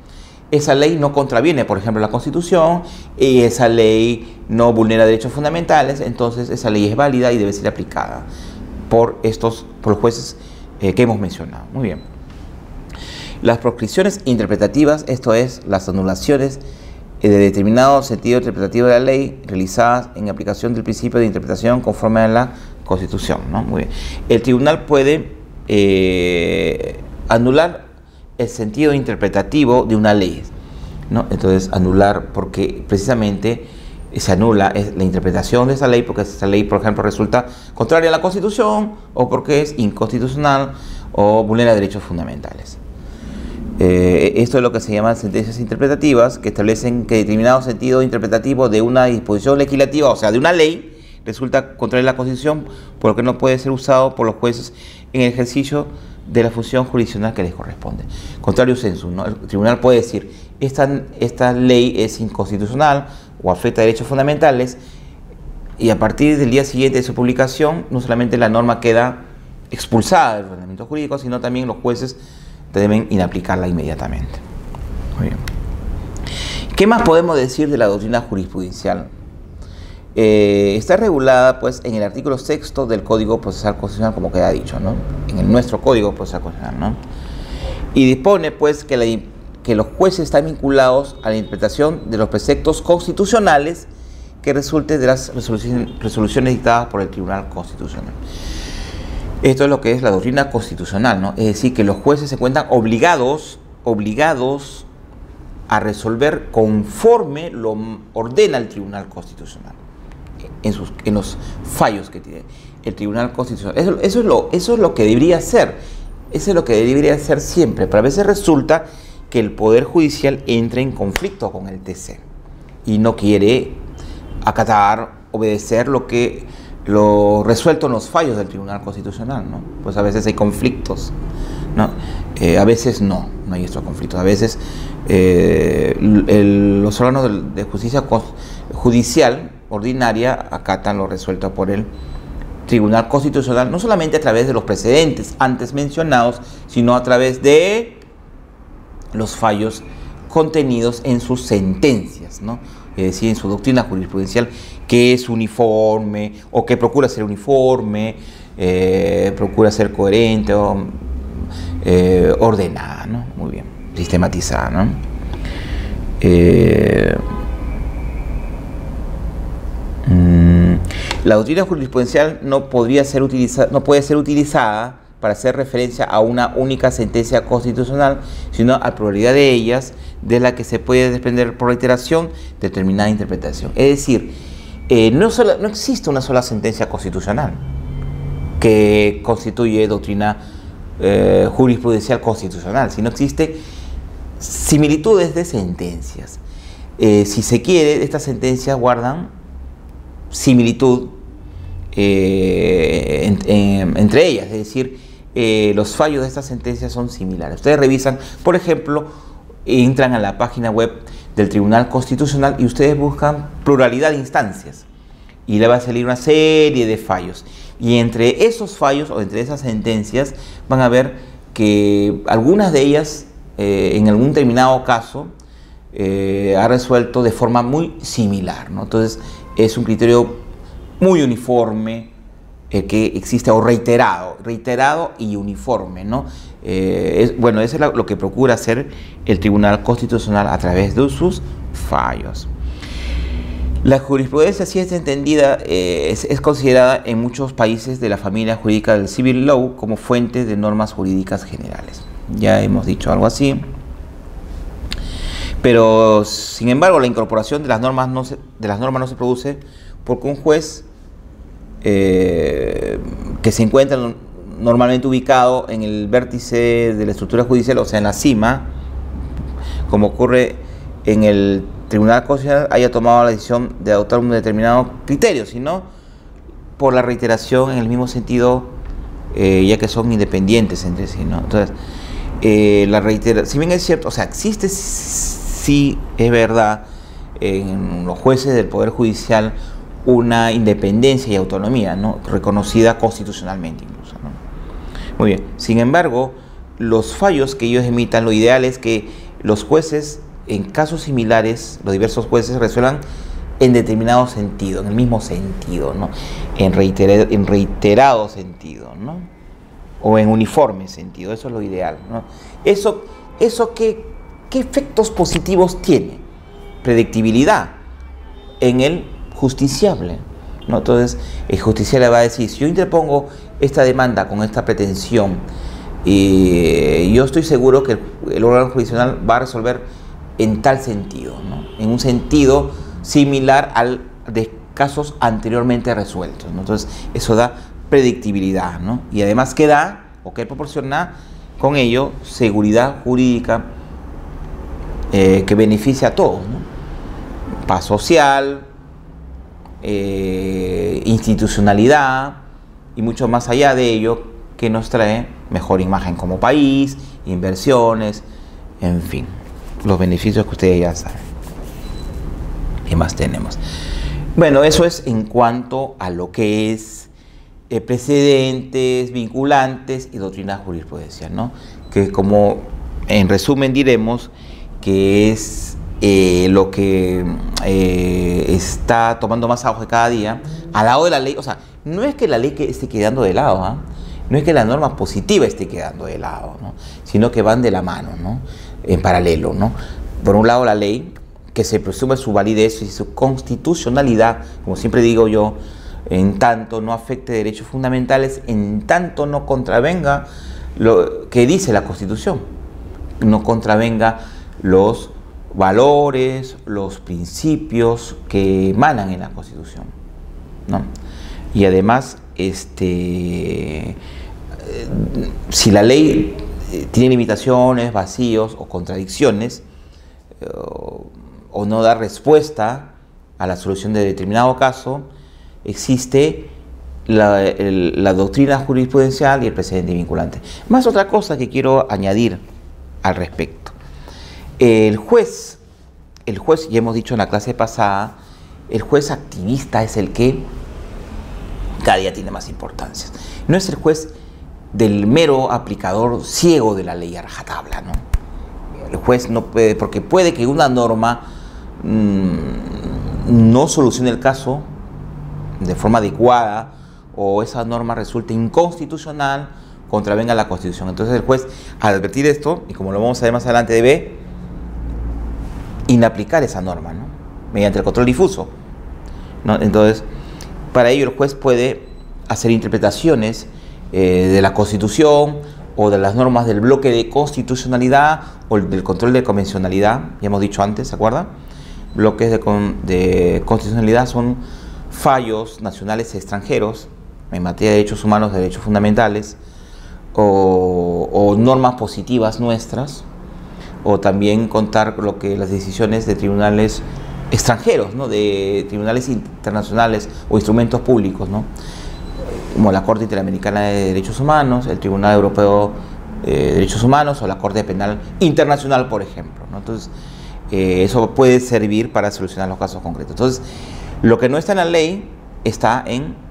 Esa ley no contraviene, por ejemplo, la Constitución, y esa ley no vulnera derechos fundamentales, entonces esa ley es válida y debe ser aplicada por los jueces que hemos mencionado. Muy bien. Las proscripciones interpretativas, esto es, las anulaciones de determinado sentido interpretativo de la ley realizadas en aplicación del principio de interpretación conforme a la Constitución, ¿no? Muy bien. El tribunal puede anular el sentido interpretativo de una ley, ¿no? Entonces, anular porque precisamente se anula la interpretación de esa ley porque esa ley, por ejemplo, resulta contraria a la Constitución o porque es inconstitucional o vulnera derechos fundamentales. Esto es lo que se llama sentencias interpretativas, que establecen que determinado sentido interpretativo de una disposición legislativa, o sea, de una ley, resulta contrario a la Constitución, por lo que no puede ser usado por los jueces en el ejercicio de la función jurisdiccional que les corresponde. Contrario sensu, ¿no? El tribunal puede decir, esta ley es inconstitucional o afecta a derechos fundamentales, y a partir del día siguiente de su publicación, no solamente la norma queda expulsada del ordenamiento jurídico, sino también los jueces deben inaplicarla inmediatamente. Muy bien. ¿Qué más podemos decir de la doctrina jurisprudencial? Está regulada pues en el artículo sexto del Código Procesal Constitucional, como queda dicho, ¿no? En nuestro Código Procesal Constitucional, ¿no? Y dispone pues que los jueces están vinculados a la interpretación de los preceptos constitucionales que resulten de las resoluciones dictadas por el Tribunal Constitucional. Esto es lo que es la doctrina constitucional, ¿no? Es decir, que los jueces se encuentran obligados obligados a resolver conforme lo ordena el Tribunal Constitucional en los fallos que tiene el Tribunal Constitucional. Eso es lo que debería ser. Eso es lo que debería ser siempre. Pero a veces resulta que el Poder Judicial entra en conflicto con el TC y no quiere acatar, obedecer lo resuelto en los fallos del Tribunal Constitucional, ¿no? Pues a veces hay conflictos, ¿no? A veces no hay estos conflictos. A veces los órganos de justicia judicial ordinaria acatan lo resuelto por el Tribunal Constitucional, no solamente a través de los precedentes antes mencionados, sino a través de los fallos contenidos en sus sentencias, ¿no? Es decir, en su doctrina jurisprudencial, que es uniforme o que procura ser uniforme, procura ser coherente o ordenada, ¿no? Muy bien, sistematizada, ¿no? La doctrina jurisprudencial no puede ser utilizada para hacer referencia a una única sentencia constitucional, sino a pluralidad de ellas, de la que se puede desprender por reiteración determinada interpretación. Es decir, no existe una sola sentencia constitucional que constituye doctrina jurisprudencial constitucional, sino existe similitudes de sentencias. Si se quiere, estas sentencias guardan similitud entre ellas, es decir, los fallos de estas sentencias son similares. Ustedes revisan, por ejemplo, entran a la página web del Tribunal Constitucional y ustedes buscan pluralidad de instancias y le va a salir una serie de fallos, y entre esos fallos o entre esas sentencias van a ver que algunas de ellas en algún determinado caso ha resuelto de forma muy similar, ¿no? Entonces es un criterio muy uniforme que existe, o reiterado y uniforme, ¿no? Bueno, eso es lo que procura hacer el Tribunal Constitucional a través de sus fallos. La jurisprudencia, si es entendida, es considerada en muchos países de la familia jurídica del Civil Law como fuente de normas jurídicas generales. Ya hemos dicho algo así. Pero, sin embargo, la incorporación de las normas no se produce porque un juez que se encuentra normalmente ubicado en el vértice de la estructura judicial, o sea, en la cima, como ocurre en el Tribunal Constitucional, haya tomado la decisión de adoptar un determinado criterio, sino por la reiteración en el mismo sentido, ya que son independientes entre sí, ¿no? Entonces, la reiteración, si bien es cierto, o sea, existe, sí es verdad, en los jueces del Poder Judicial una independencia y autonomía, ¿no? Reconocida constitucionalmente incluso, ¿no? Muy bien, sin embargo, los fallos que ellos emitan, lo ideal es que los jueces, en casos similares, los diversos jueces resuelvan en determinado sentido, en el mismo sentido, ¿no? En reiterado sentido, ¿no? O en uniforme sentido, eso es lo ideal, ¿no? Eso ¿qué efectos positivos tiene? Predictibilidad en el justiciable, ¿no? Entonces, el justiciable va a decir, si yo interpongo esta demanda con esta pretensión, yo estoy seguro que el órgano jurisdiccional va a resolver en tal sentido, ¿no? En un sentido similar al de casos anteriormente resueltos, ¿no? Entonces, eso da predictibilidad, ¿no? Y además que proporciona con ello seguridad jurídica que beneficia a todos, ¿no? Paz social, institucionalidad y mucho más allá de ello, que nos trae mejor imagen como país, inversiones, en fin, los beneficios que ustedes ya saben. ¿Qué más tenemos? Bueno, eso es en cuanto a lo que es precedentes, vinculantes y doctrina jurisprudencial, ¿no? Que, como en resumen diremos, que es lo que está tomando más auge cada día al lado de la ley. O sea, no es que la ley esté quedando de lado, ¿eh? No es que la norma positiva esté quedando de lado, ¿no? Sino que van de la mano, ¿no? En paralelo, ¿no? Por un lado, la ley, que se presume su validez y su constitucionalidad, como siempre digo yo, en tanto no afecte derechos fundamentales, en tanto no contravenga lo que dice la Constitución. no contravenga los valores, los principios que emanan en la Constitución, ¿no? Y además, si la ley tiene limitaciones, vacíos o contradicciones, o no da respuesta a la solución de determinado caso, existe la doctrina jurisprudencial y el precedente vinculante. Más otra cosa que quiero añadir al respecto. El juez, ya hemos dicho en la clase pasada, el juez activista es el que cada día tiene más importancia. No es el juez del mero aplicador ciego de la ley a rajatabla, ¿no? El juez no puede, porque puede que una norma no solucione el caso de forma adecuada, o esa norma resulte inconstitucional, contravenga la Constitución. Entonces el juez, al advertir esto, y como lo vamos a ver más adelante, debe inaplicar esa norma, ¿no? Mediante el control difuso, ¿no? Entonces, para ello el juez puede hacer interpretaciones de la Constitución o de las normas del bloque de constitucionalidad o del control de convencionalidad, ya hemos dicho antes, ¿se acuerdan? Bloques de constitucionalidad son fallos nacionales y extranjeros en materia de derechos humanos, de derechos fundamentales, o normas positivas nuestras, o también contar lo que las decisiones de tribunales extranjeros, ¿no? De tribunales internacionales o instrumentos públicos, ¿no? Como la Corte Interamericana de Derechos Humanos, el Tribunal Europeo de Derechos Humanos o la Corte Penal Internacional, por ejemplo, ¿no? Entonces, eso puede servir para solucionar los casos concretos. Entonces, lo que no está en la ley está en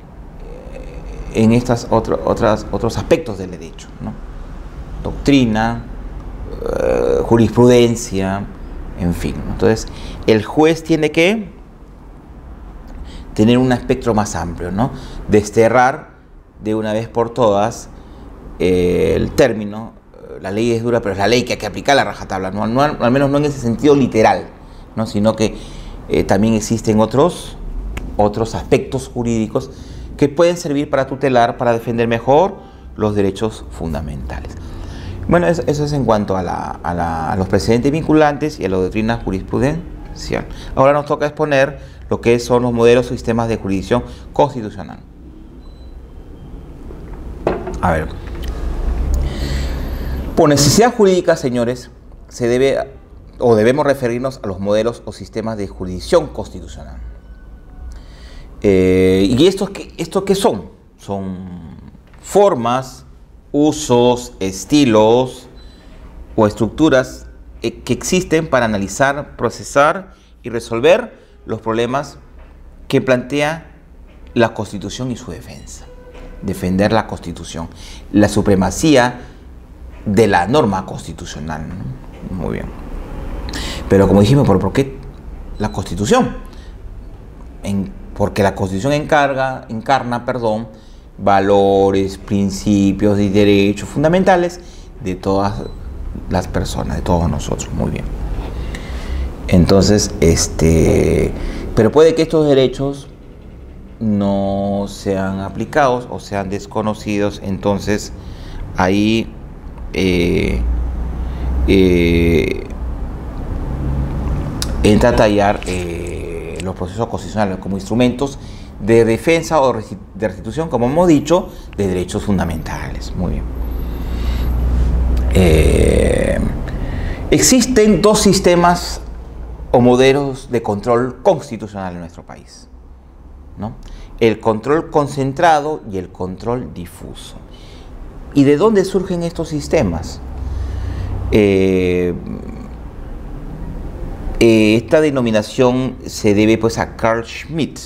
estos otros aspectos del derecho, ¿no? Doctrina, jurisprudencia, en fin. Entonces, el juez tiene que tener un espectro más amplio, ¿no? Desterrar de una vez por todas el término, la ley es dura, pero es la ley que hay que aplicar a rajatabla, ¿no? Al menos no en ese sentido literal, ¿no? Sino que también existen otros aspectos jurídicos que pueden servir para tutelar, para defender mejor los derechos fundamentales. Bueno, eso es en cuanto a los precedentes vinculantes y a la doctrina jurisprudencial. Ahora nos toca exponer lo que son los modelos o sistemas de jurisdicción constitucional. A ver, por necesidad jurídica, señores, debemos referirnos a los modelos o sistemas de jurisdicción constitucional. ¿Y esto qué son? Son formas, usos, estilos o estructuras que existen para analizar, procesar y resolver los problemas que plantea la Constitución y su defensa. Defender la Constitución, la supremacía de la norma constitucional, ¿no? Muy bien. Pero como dijimos, ¿por qué la Constitución? Porque la Constitución encarna, valores, principios y derechos fundamentales de todas las personas, de todos nosotros. Muy bien. Entonces, pero puede que estos derechos no sean aplicados o sean desconocidos. Entonces, ahí entra a tallar los procesos constitucionales como instrumentos de defensa o de restitución, como hemos dicho, de derechos fundamentales. Muy bien. Existen dos sistemas o modelos de control constitucional en nuestro país, ¿no? El control concentrado y el control difuso. ¿Y de dónde surgen estos sistemas? Esta denominación se debe pues a Carl Schmitt,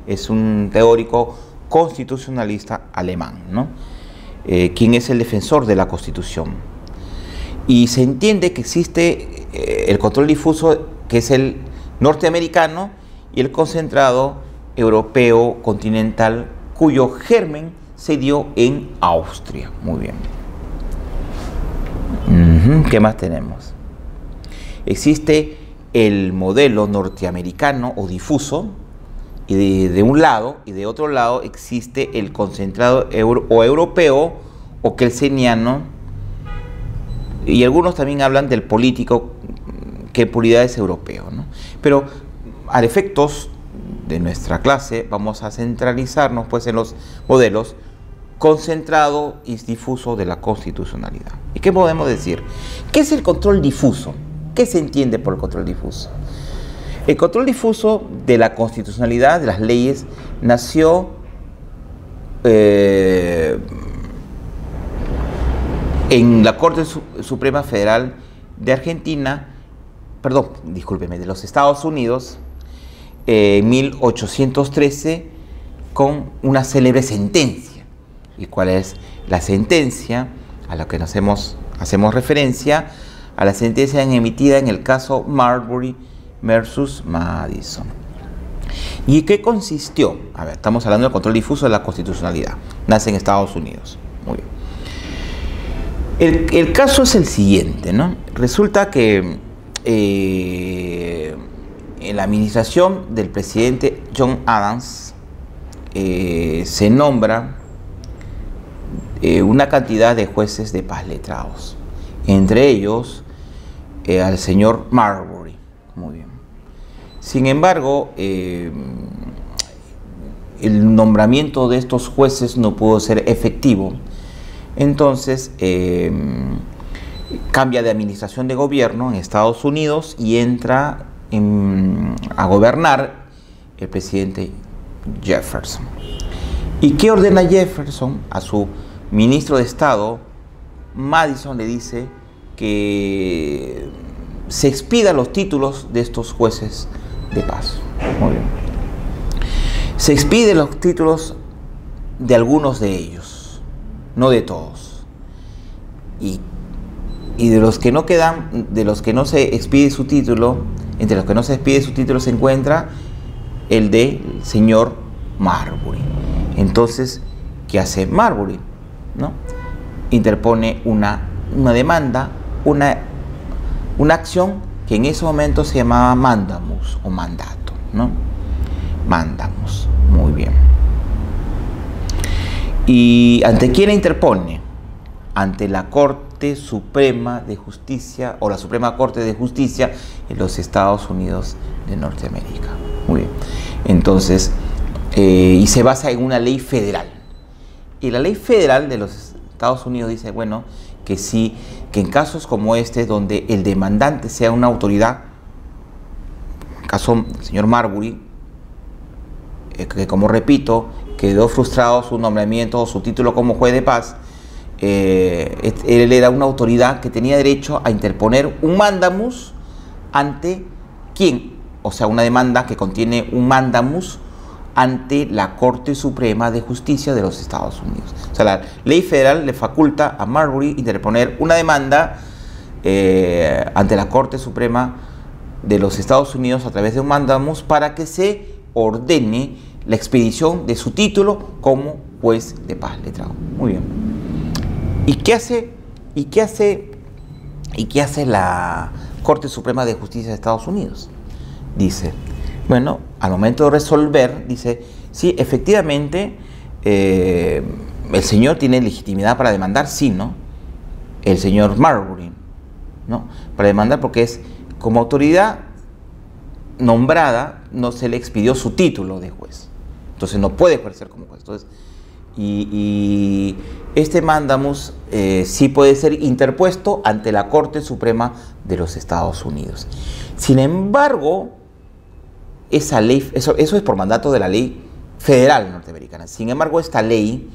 es un teórico constitucionalista alemán, ¿no? Quien es el defensor de la Constitución. Y se entiende que existe el control difuso, que es el norteamericano, y el concentrado europeo continental, cuyo germen se dio en Austria. Muy bien. ¿Qué más tenemos? Existe el modelo norteamericano o difuso, y de un lado, y de otro lado existe el concentrado o europeo o kelseniano, y algunos también hablan del político que en puridad es europeo, ¿no? Pero a efectos de nuestra clase vamos a centralizarnos pues en los modelos concentrado y difuso de la constitucionalidad. ¿Y qué podemos decir? ¿Qué es el control difuso? ¿Qué se entiende por el control difuso? El control difuso de la constitucionalidad, de las leyes, nació en la Corte Suprema Federal de Argentina, perdón, discúlpeme, de los Estados Unidos, en 1813, con una célebre sentencia. ¿Y cuál es la sentencia a la que hacemos referencia? A la sentencia emitida en el caso Marbury versus Madison. ¿Y qué consistió? A ver, estamos hablando del control difuso de la constitucionalidad. Nace en Estados Unidos. Muy bien. El caso es el siguiente, ¿no? Resulta que en la administración del presidente John Adams se nombra una cantidad de jueces de paz letrados, entre ellos al señor Marbury. Muy bien. Sin embargo, el nombramiento de estos jueces no pudo ser efectivo. Entonces, cambia de administración de gobierno en Estados Unidos y entra a gobernar el presidente Jefferson. ¿Y qué ordena Jefferson? A su ministro de Estado, Madison, le dice que se expidan los títulos de estos jueces de paz. Muy bien. Se expiden los títulos de algunos de ellos, no de todos. Y de los que no quedan, de los que no se expide su título, entre los que no se expide su título se encuentra el del señor Marbury. Entonces, ¿qué hace Marbury? ¿No? Interpone una demanda, una acción que en ese momento se llamaba mandamus o mandato, ¿no? Mandamus, muy bien. ¿Y ante quién interpone? Ante la Corte Suprema de Justicia o la Suprema Corte de Justicia en los Estados Unidos de Norteamérica. Muy bien. Entonces, y se basa en una ley federal. Y la ley federal de los Estados Unidos dice, bueno, que sí, que en casos como este, donde el demandante sea una autoridad, en el caso del señor Marbury, que como repito, quedó frustrado su nombramiento o su título como juez de paz, él era una autoridad que tenía derecho a interponer un mandamus ante quién, o sea, una demanda que contiene un mandamus ante la Corte Suprema de Justicia de los Estados Unidos. O sea, la ley federal le faculta a Marbury interponer una demanda ante la Corte Suprema de los Estados Unidos a través de un mandamus para que se ordene la expedición de su título como juez de paz letrado. Muy bien. ¿Y qué hace la Corte Suprema de Justicia de Estados Unidos? Dice, bueno, al momento de resolver, dice, sí, efectivamente, el señor tiene legitimidad para demandar, sí, ¿no? El señor Marbury, ¿no? Para demandar porque es, como autoridad nombrada, no se le expidió su título de juez. Entonces no puede ejercer como juez. Entonces, y este mandamus sí puede ser interpuesto ante la Corte Suprema de los Estados Unidos. Sin embargo, esa ley, eso es por mandato de la ley federal norteamericana. Sin embargo, esta ley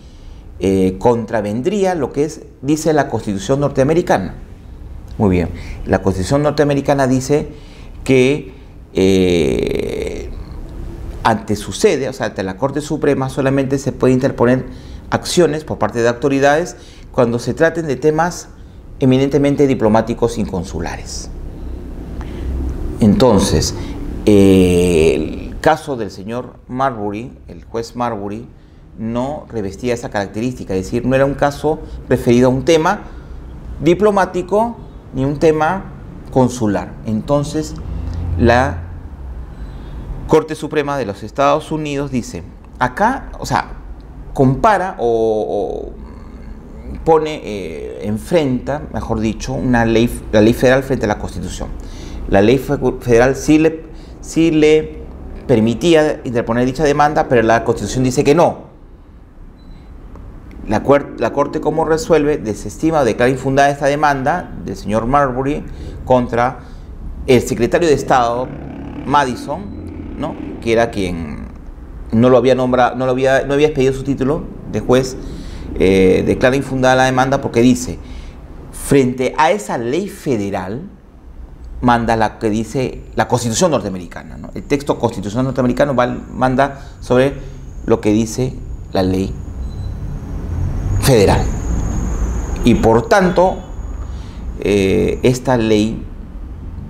contravendría lo que dice la Constitución norteamericana. Muy bien, la Constitución norteamericana dice que ante su sede, o sea, ante la Corte Suprema, solamente se puede interponer acciones por parte de autoridades cuando se traten de temas eminentemente diplomáticos y consulares. Entonces, el caso del señor Marbury, el juez Marbury, no revestía esa característica, es decir, no era un caso referido a un tema diplomático ni un tema consular. Entonces, la Corte Suprema de los Estados Unidos dice, acá, o sea, compara o enfrenta, mejor dicho, la ley federal frente a la Constitución. La ley federal sí le permitía interponer dicha demanda, pero la Constitución dice que no. La Corte, ¿cómo resuelve? Desestima o declara infundada esta demanda del señor Marbury contra el secretario de Estado, Madison, ¿no? Que era quien no lo había nombrado, no había expedido su título de juez. Declara infundada la demanda porque dice, frente a esa ley federal, manda la que dice la Constitución norteamericana, ¿no? El texto constitucional norteamericano manda sobre lo que dice la ley federal. Y por tanto, esta ley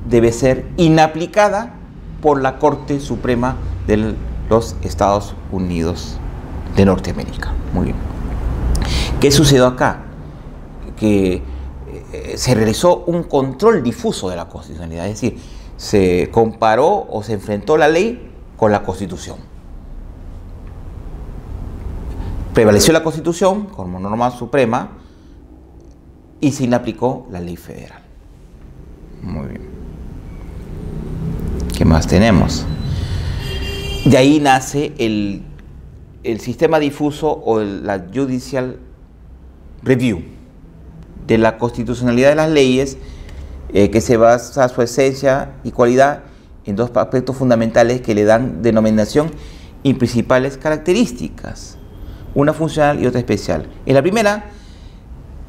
debe ser inaplicada por la Corte Suprema de los Estados Unidos de Norteamérica. Muy bien. ¿Qué sucedió acá? Que se realizó un control difuso de la constitucionalidad, es decir, se comparó o se enfrentó la ley con la Constitución. Prevaleció la Constitución como norma suprema y se inaplicó la ley federal. Muy bien. ¿Qué más tenemos? De ahí nace el sistema difuso o la Judicial Review de la constitucionalidad de las leyes, que se basa su esencia y cualidad en dos aspectos fundamentales que le dan denominación y principales características, una funcional y otra especial. En la primera,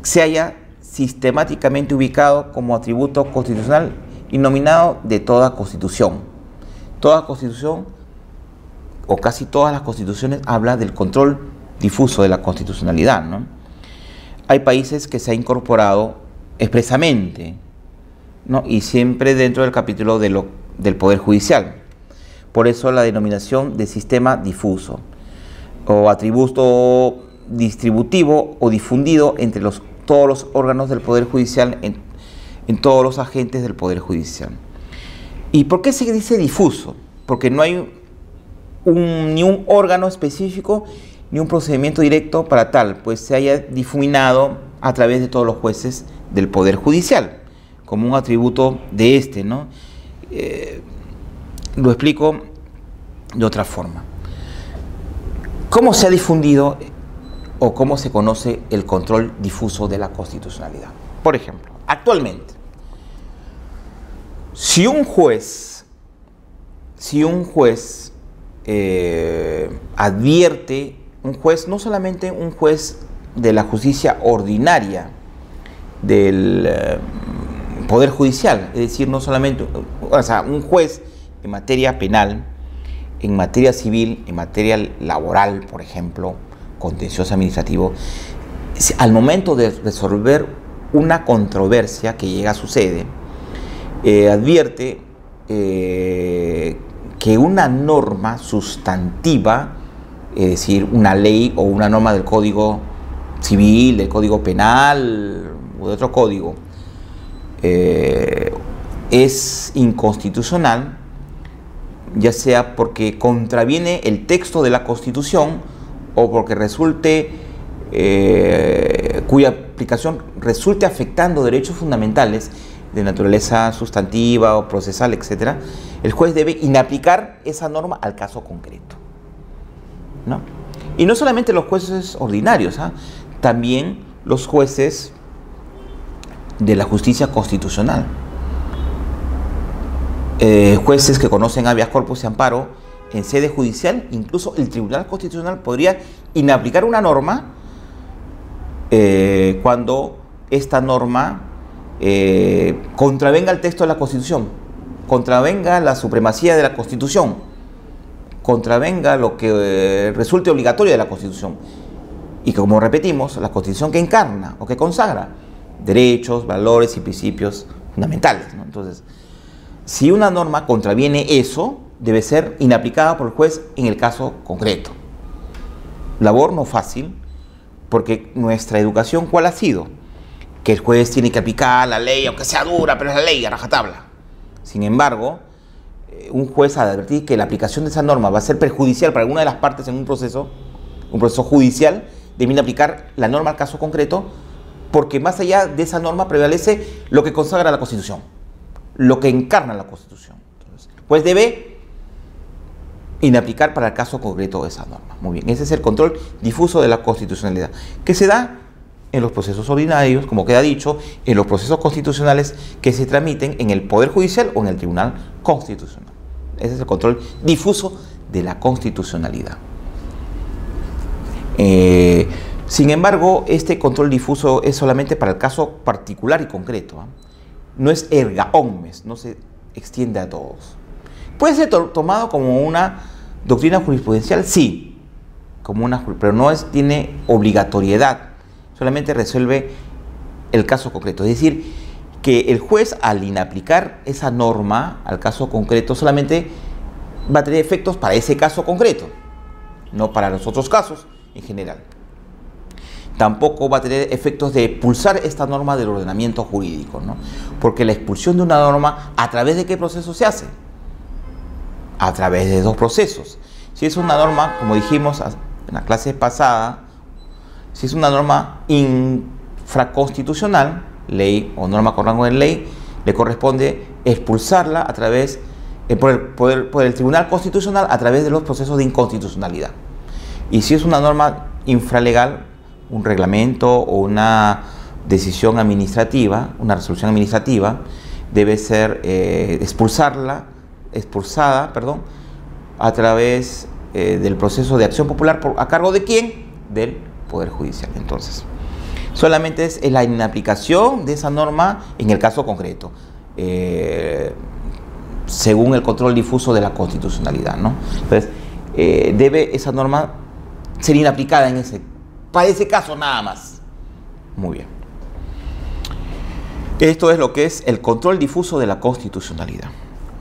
se halla sistemáticamente ubicado como atributo constitucional y nominado de toda constitución. Toda constitución, o casi todas las constituciones, habla del control difuso de la constitucionalidad, ¿no? Hay países que se ha incorporado expresamente, ¿no? Y siempre dentro del capítulo del Poder Judicial. Por eso la denominación de sistema difuso, o atributo distributivo o difundido entre todos los órganos del Poder Judicial, en todos los agentes del Poder Judicial. ¿Y por qué se dice difuso? Porque no hay ni un órgano específico ni un procedimiento directo para tal, pues se haya difuminado a través de todos los jueces del Poder Judicial, como un atributo de este, ¿no? Lo explico de otra forma. ¿Cómo se ha difundido o cómo se conoce el control difuso de la constitucionalidad? Por ejemplo, actualmente, si un juez advierte, un juez, no solamente un juez de la justicia ordinaria del Poder Judicial, es decir, no solamente, o sea, un juez en materia penal, en materia civil, en materia laboral, por ejemplo, contencioso administrativo, al momento de resolver una controversia que llega a suceder, advierte que una norma sustantiva, es decir, una ley o una norma del Código Civil, del Código Penal o de otro código, es inconstitucional, ya sea porque contraviene el texto de la Constitución o porque cuya aplicación resulte afectando derechos fundamentales de naturaleza sustantiva o procesal, etc., el juez debe inaplicar esa norma al caso concreto, ¿no? Y no solamente los jueces ordinarios, también los jueces de la justicia constitucional, jueces que conocen habeas corpus y amparo en sede judicial. Incluso el Tribunal Constitucional podría inaplicar una norma cuando esta norma contravenga el texto de la Constitución, contravenga la supremacía de la Constitución, contravenga lo que resulte obligatorio de la Constitución. Y como repetimos, la Constitución que encarna o que consagra derechos, valores y principios fundamentales, ¿no? Entonces, si una norma contraviene eso, debe ser inaplicada por el juez en el caso concreto. Labor no fácil, porque nuestra educación, ¿cuál ha sido? Que el juez tiene que aplicar la ley, aunque sea dura, pero es la ley, a rajatabla. Sin embargo, un juez al advertir que la aplicación de esa norma va a ser perjudicial para alguna de las partes en un proceso judicial, de aplicar la norma al caso concreto, porque más allá de esa norma prevalece lo que consagra la Constitución, lo que encarna la Constitución. Entonces, pues debe inaplicar para el caso concreto de esa norma. Muy bien, ese es el control difuso de la constitucionalidad, que se da en los procesos ordinarios, como queda dicho, en los procesos constitucionales que se tramiten en el Poder Judicial o en el Tribunal Constitucional. Ese es el control difuso de la constitucionalidad. Sin embargo, este control difuso es solamente para el caso particular y concreto, ¿eh? No es erga omnes, no se extiende a todos. ¿Puede ser tomado como una doctrina jurisprudencial? Sí, pero no tiene obligatoriedad, solamente resuelve el caso concreto. Es decir, que el juez, al inaplicar esa norma al caso concreto, solamente va a tener efectos para ese caso concreto, no para los otros casos en general. Tampoco va a tener efectos de expulsar esta norma del ordenamiento jurídico, ¿no? Porque la expulsión de una norma, ¿a través de qué proceso se hace? A través de dos procesos. Si es una norma, como dijimos en la clase pasada, si es una norma infraconstitucional, ley o norma con rango de ley, le corresponde expulsarla a través, por el Tribunal Constitucional a través de los procesos de inconstitucionalidad. Y si es una norma infralegal, un reglamento o una decisión administrativa, una resolución administrativa, debe ser expulsada, a través del proceso de acción popular, ¿a cargo de quién? Del Poder Judicial. Entonces, solamente es la inaplicación de esa norma en el caso concreto, según el control difuso de la constitucionalidad, ¿no? Entonces, debe esa norma ser inaplicada para ese caso nada más. Muy bien. Esto es lo que es el control difuso de la constitucionalidad.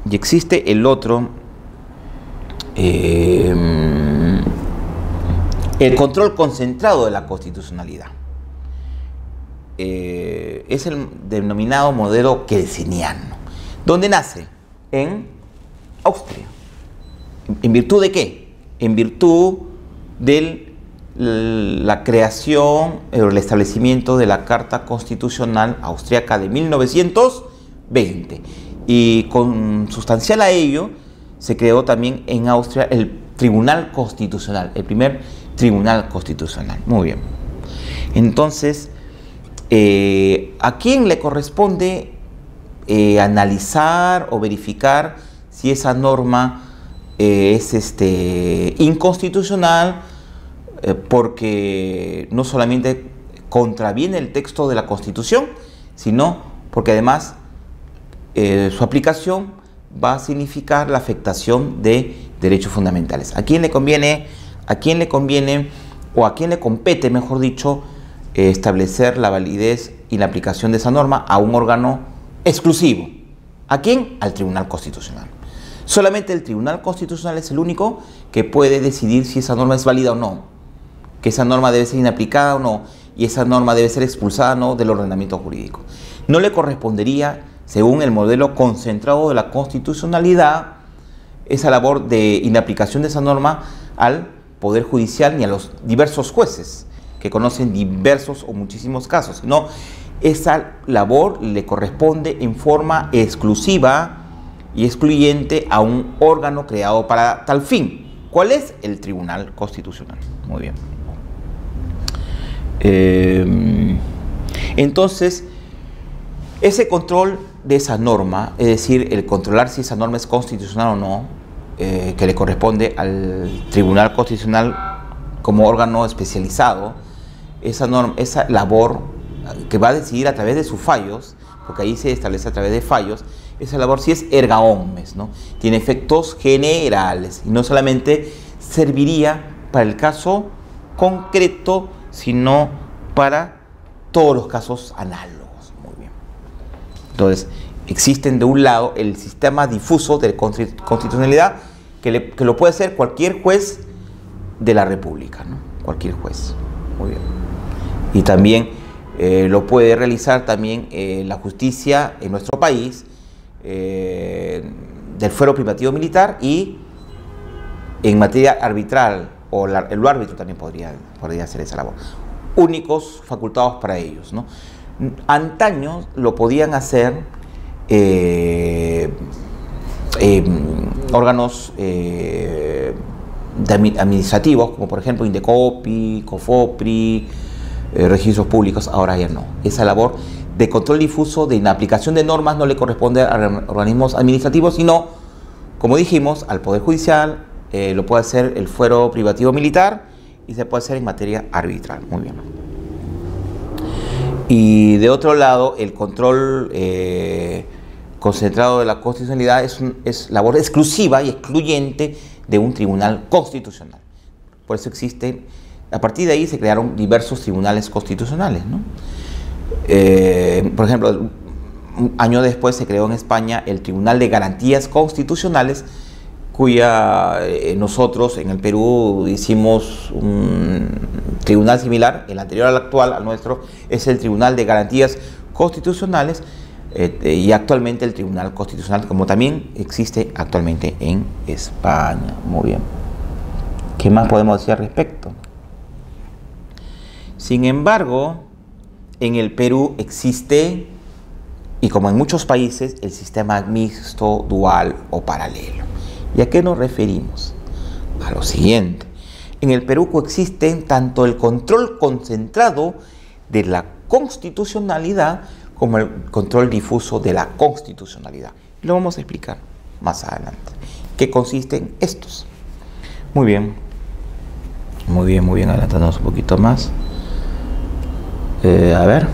Y existe el otro, el control concentrado de la constitucionalidad. Es el denominado modelo kelseniano. ¿Dónde nace? En Austria. ¿En virtud de qué? En virtud de la creación o el establecimiento de la Carta Constitucional Austriaca de 1920. Y consustancial a ello, se creó también en Austria el Tribunal Constitucional, el primer Tribunal Constitucional. Muy bien. Entonces, ¿a quién le corresponde analizar o verificar si esa norma es inconstitucional? Porque no solamente contraviene el texto de la Constitución, sino porque además su aplicación va a significar la afectación de derechos fundamentales. ¿A quién le conviene o a quién le compete, mejor dicho, establecer la validez y la aplicación de esa norma? A un órgano exclusivo. ¿A quién? Al Tribunal Constitucional. Solamente el Tribunal Constitucional es el único que puede decidir si esa norma es válida o no, que esa norma debe ser inaplicada o no, y esa norma debe ser expulsada o no del ordenamiento jurídico. No le correspondería, según el modelo concentrado de la constitucionalidad, esa labor de inaplicación de esa norma al Poder Judicial ni a los diversos jueces que conocen diversos o muchísimos casos. No, esa labor le corresponde en forma exclusiva y excluyente a un órgano creado para tal fin. ¿Cuál es? El Tribunal Constitucional. Muy bien. Entonces, ese control de esa norma, es decir, el controlar si esa norma es constitucional o no, que le corresponde al Tribunal Constitucional como órgano especializado, esa labor que va a decidir a través de sus fallos, porque ahí se establece a través de fallos, esa labor sí es erga omnes, ¿no? Tiene efectos generales y no solamente serviría para el caso concreto, sino para todos los casos análogos. Muy bien. Entonces, existen de un lado el sistema difuso de constitucionalidad que lo puede hacer cualquier juez de la República, ¿no? Cualquier juez. Muy bien. Y también lo puede realizar también la justicia en nuestro país, del fuero privativo militar, y en materia arbitral o el árbitro también podría hacer esa labor. Únicos facultados para ellos, ¿no? Antaño lo podían hacer órganos administrativos, como por ejemplo Indecopi, Cofopri, registros públicos. Ahora ya no. Esa labor de control difuso, de inaplicación de normas, no le corresponde a organismos administrativos, sino, como dijimos, al Poder Judicial. Lo puede hacer el fuero privativo militar y se puede hacer en materia arbitral. Muy bien. Y de otro lado, el control concentrado de la constitucionalidad es labor exclusiva y excluyente de un tribunal constitucional. Por eso existen, a partir de ahí se crearon diversos tribunales constitucionales, ¿no? Por ejemplo, un año después se creó en España el Tribunal de Garantías Constitucionales, cuya nosotros en el Perú hicimos un tribunal similar, el anterior al actual, al nuestro, es el Tribunal de Garantías Constitucionales, y actualmente el Tribunal Constitucional, como también existe actualmente en España. Muy bien. ¿Qué más podemos decir al respecto? Sin embargo, en el Perú existe, y como en muchos países, el sistema mixto, dual o paralelo. ¿Y a qué nos referimos? A lo siguiente. En el Perú coexisten tanto el control concentrado de la constitucionalidad como el control difuso de la constitucionalidad. Lo vamos a explicar más adelante. ¿Qué consisten estos? Muy bien. Muy bien, muy bien. Adelantándonos un poquito más. A ver.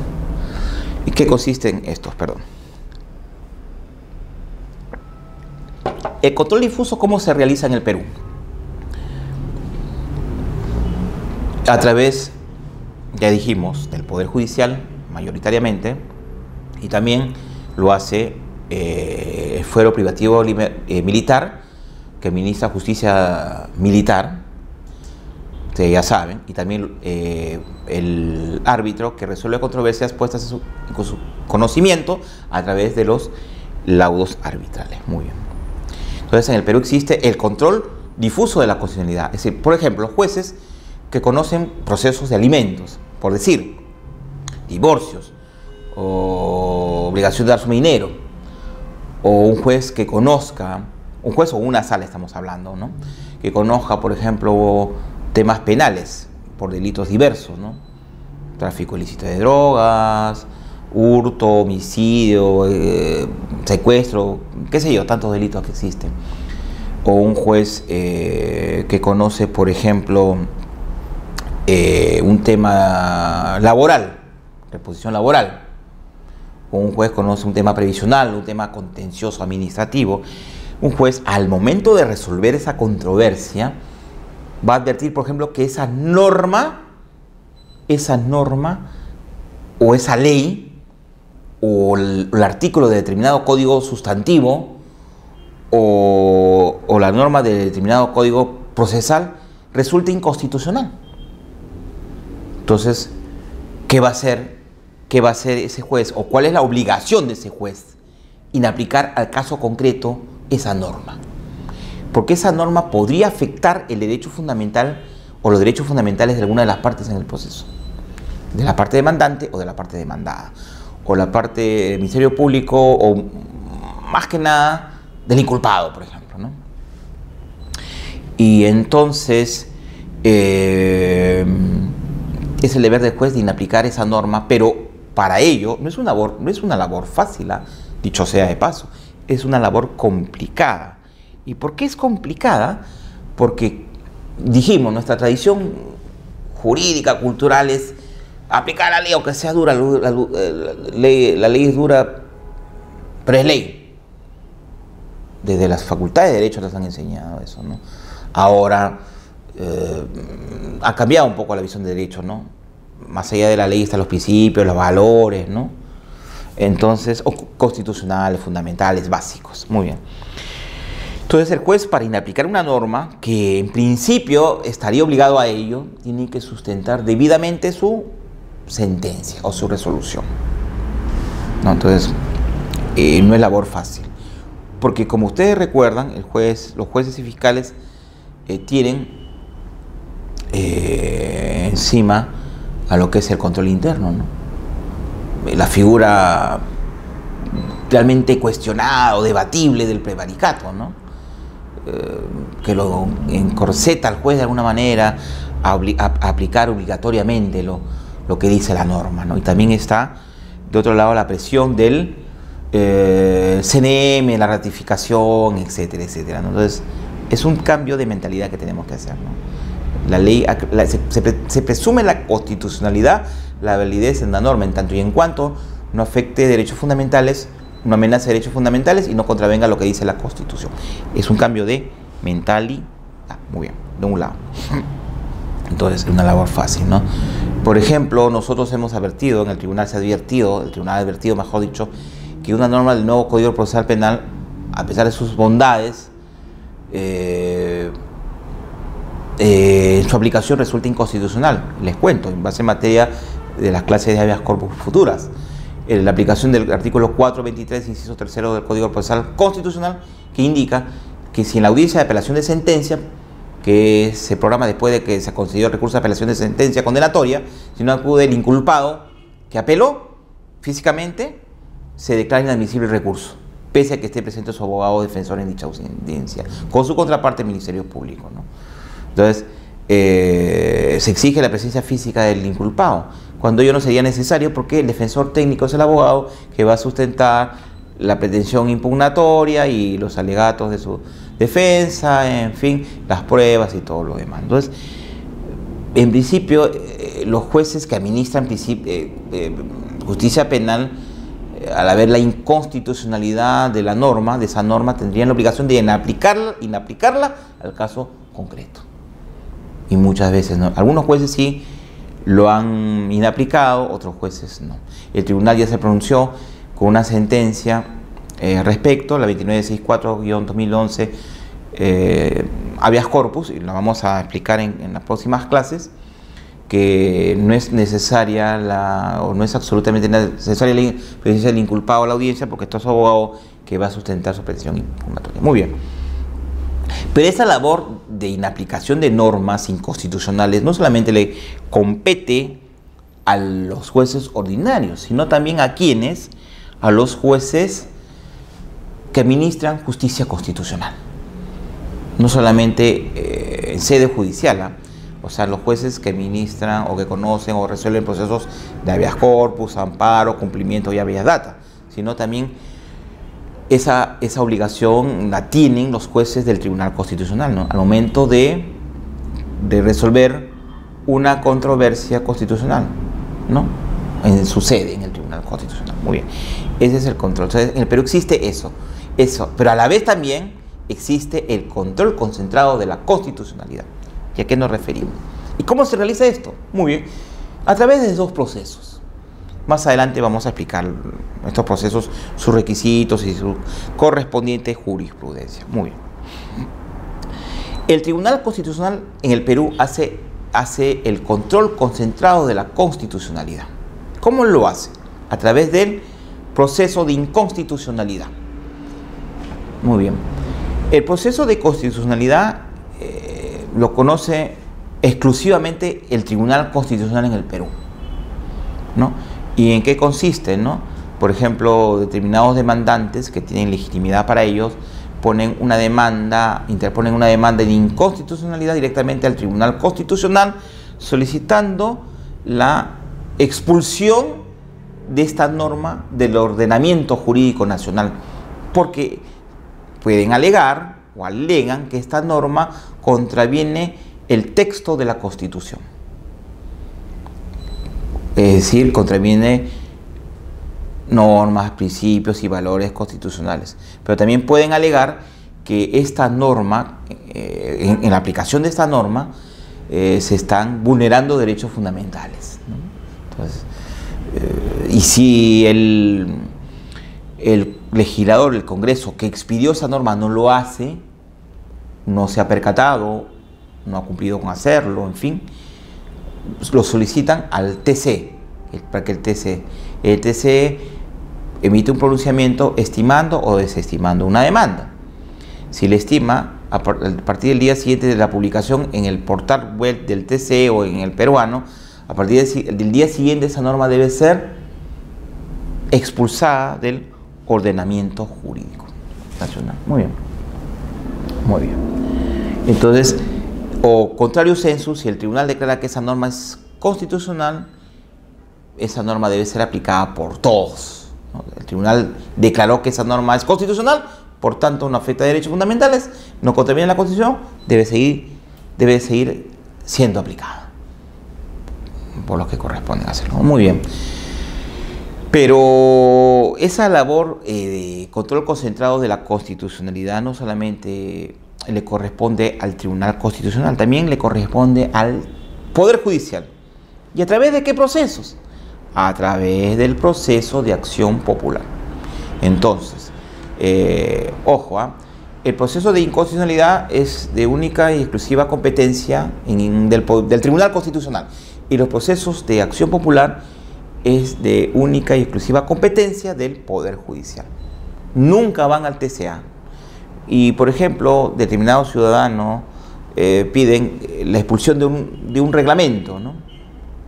¿Y qué consisten estos? Perdón. El control difuso, ¿cómo se realiza en el Perú? A través, ya dijimos, del Poder Judicial, mayoritariamente, y también lo hace el fuero privativo militar, que administra justicia militar, ustedes ya saben, y también el árbitro que resuelve controversias puestas en su conocimiento a través de los laudos arbitrales. Muy bien. Entonces, en el Perú existe el control difuso de la constitucionalidad. Es decir, por ejemplo, jueces que conocen procesos de alimentos, por decir, divorcios, o obligación de dar su dinero, o un juez que conozca, un juez o una sala estamos hablando, ¿no? Que conozca, por ejemplo, temas penales por delitos diversos, ¿no? Tráfico ilícito de drogas, hurto, homicidio, secuestro, qué sé yo, tantos delitos que existen. O un juez que conoce, por ejemplo, un tema laboral, reposición laboral. O un juez conoce un tema previsional, un tema contencioso administrativo. Un juez, al momento de resolver esa controversia, va a advertir, por ejemplo, que esa norma o esa ley o el artículo de determinado código sustantivo o la norma de determinado código procesal resulta inconstitucional. Entonces, ¿qué va a hacer ese juez? ¿O cuál es la obligación de ese juez? En aplicar al caso concreto esa norma. Porque esa norma podría afectar el derecho fundamental o los derechos fundamentales de alguna de las partes en el proceso. De la parte demandante o de la parte demandada. O la parte del Ministerio Público o, más que nada, del inculpado, por ejemplo, ¿no? Y entonces es el deber del juez de inaplicar esa norma, pero para ello no es una labor fácil, dicho sea de paso, es una labor complicada. ¿Y por qué es complicada? Porque dijimos, nuestra tradición jurídica, cultural es aplicar la ley, aunque sea dura, la ley es dura, pero es ley. Desde las facultades de Derecho nos han enseñado eso, ¿no? Ahora ha cambiado un poco la visión de Derecho, ¿no? Más allá de la ley están los principios, los valores, ¿no? Entonces, constitucionales, fundamentales, básicos. Muy bien. Entonces, el juez, para inaplicar una norma que en principio estaría obligado a ello, tiene que sustentar debidamente su sentencia o su resolución, ¿no? Entonces, no es labor fácil. Porque como ustedes recuerdan, los jueces y fiscales tienen encima a lo que es el control interno, ¿no? La figura realmente cuestionada o debatible del prevaricato, ¿no? Que lo encorseta al juez de alguna manera a aplicar obligatoriamente lo que dice la norma, ¿no? Y también está de otro lado la presión del CNM, la ratificación, etcétera, etcétera, ¿no? Entonces es un cambio de mentalidad que tenemos que hacer, ¿no? La ley, se presume la constitucionalidad, la validez en la norma en tanto y en cuanto no afecte derechos fundamentales, no amenace derechos fundamentales y no contravenga lo que dice la Constitución. Es un cambio de mentalidad. Muy bien, de un lado. Entonces es una labor fácil, ¿no? Por ejemplo, nosotros hemos advertido, en el tribunal se ha advertido, el tribunal ha advertido, mejor dicho, que una norma del nuevo Código Procesal Penal, a pesar de sus bondades, su aplicación resulta inconstitucional. Les cuento, en base en materia de las clases de habeas corpus futuras. La aplicación del artículo 423, inciso 3 del Código Procesal Constitucional, que indica que si en la audiencia de apelación de sentencia, que se programa después de que se concedió el recurso de apelación de sentencia condenatoria, si no acude el inculpado que apeló físicamente, se declara inadmisible el recurso, pese a que esté presente su abogado defensor en dicha audiencia, con su contraparte el Ministerio Público, ¿no? Entonces, se exige la presencia física del inculpado, cuando ello no sería necesario porque el defensor técnico es el abogado que va a sustentar la pretensión impugnatoria y los alegatos de su defensa, en fin, las pruebas y todo lo demás. Entonces, en principio, los jueces que administran justicia penal, al haber la inconstitucionalidad de la norma, de esa norma, tendrían la obligación de inaplicarla al caso concreto. Y muchas veces no. Algunos jueces sí lo han inaplicado, otros jueces no. El tribunal ya se pronunció con una sentencia respecto, la 2964-2011, habeas corpus, y lo vamos a explicar en las próximas clases, que no es necesaria o no es absolutamente necesaria la presencia del inculpado a la audiencia porque esto es abogado que va a sustentar su petición impugnatoria. Muy bien. Pero esa labor de inaplicación de normas inconstitucionales no solamente le compete a los jueces ordinarios, sino también a quienes, a los jueces que administran justicia constitucional. No solamente en sede judicial, o sea, los jueces que administran o que conocen o resuelven procesos de habeas corpus, amparo, cumplimiento y habeas data, sino también esa obligación la tienen los jueces del Tribunal Constitucional, ¿no? Al momento de resolver una controversia constitucional, ¿no? En su sede, en el Tribunal Constitucional. Muy bien. Ese es el control. Entonces, en el Perú existe eso, pero a la vez también existe el control concentrado de la constitucionalidad. ¿Y a qué nos referimos? ¿Y cómo se realiza esto? Muy bien. A través de dos procesos. Más adelante vamos a explicar estos procesos, sus requisitos y su correspondiente jurisprudencia. Muy bien. El Tribunal Constitucional en el Perú hace el control concentrado de la constitucionalidad. ¿Cómo lo hace? A través del proceso de inconstitucionalidad. Muy bien. El proceso de constitucionalidad lo conoce exclusivamente el Tribunal Constitucional en el Perú, ¿no? ¿Y en qué consiste, no? Por ejemplo, determinados demandantes que tienen legitimidad para ellos interponen una demanda de inconstitucionalidad directamente al Tribunal Constitucional solicitando la expulsión de esta norma del ordenamiento jurídico nacional, porque pueden alegar o alegan que esta norma contraviene el texto de la Constitución. Es decir, contraviene normas, principios y valores constitucionales. Pero también pueden alegar que esta norma, en la aplicación de esta norma, se están vulnerando derechos fundamentales, ¿no? Entonces, y si el legislador, el Congreso que expidió esa norma no lo hace, no se ha percatado, no ha cumplido con hacerlo, en fin, lo solicitan al TC, para que el TC emite un pronunciamiento estimando o desestimando una demanda. Si le estima, a partir del día siguiente de la publicación en el portal web del TC o en el peruano, a partir del día siguiente esa norma debe ser expulsada del ordenamiento jurídico nacional. Muy bien. Muy bien. Entonces, o contrario sensu, si el tribunal declara que esa norma es constitucional, esa norma debe ser aplicada por todos, ¿no? El tribunal declaró que esa norma es constitucional, por tanto no afecta a derechos fundamentales, no contraviene la Constitución, debe seguir siendo aplicada por los que corresponde hacerlo. Muy bien. Pero esa labor de control concentrado de la constitucionalidad no solamente le corresponde al Tribunal Constitucional, también le corresponde al Poder Judicial. ¿Y a través de qué procesos? A través del proceso de acción popular. Entonces, ojo, el proceso de inconstitucionalidad es de única y exclusiva competencia del Tribunal Constitucional, y los procesos de acción popular es de única y exclusiva competencia del Poder Judicial. Nunca van al TCA. Y, por ejemplo, determinados ciudadanos piden la expulsión de un reglamento, ¿no?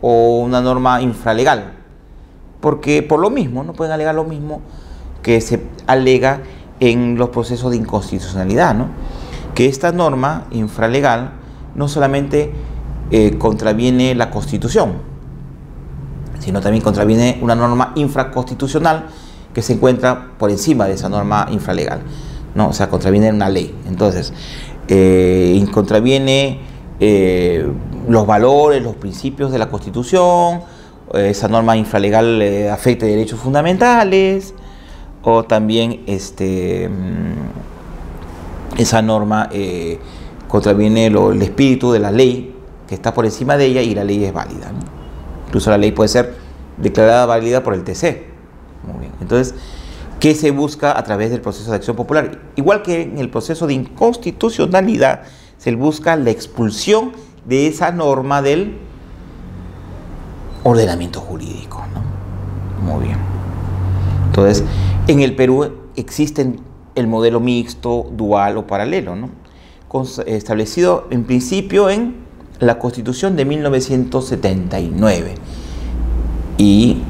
O una norma infralegal, porque por lo mismo, no pueden alegar lo mismo que se alega en los procesos de inconstitucionalidad, ¿no? Que esta norma infralegal no solamente contraviene la Constitución, sino también contraviene una norma infraconstitucional que se encuentra por encima de esa norma infralegal, ¿no? O sea, contraviene una ley. Entonces, contraviene los valores, los principios de la Constitución, esa norma infralegal afecta derechos fundamentales, o también esa norma contraviene el espíritu de la ley que está por encima de ella y la ley es válida, ¿no? Incluso la ley puede ser declarada válida por el TC. Muy bien. Entonces, ¿qué se busca a través del proceso de acción popular? Igual que en el proceso de inconstitucionalidad, se busca la expulsión de esa norma del ordenamiento jurídico, ¿no? Muy bien. Entonces, en el Perú existen el modelo mixto, dual o paralelo, ¿no? Establecido en principio en la Constitución de 1979 y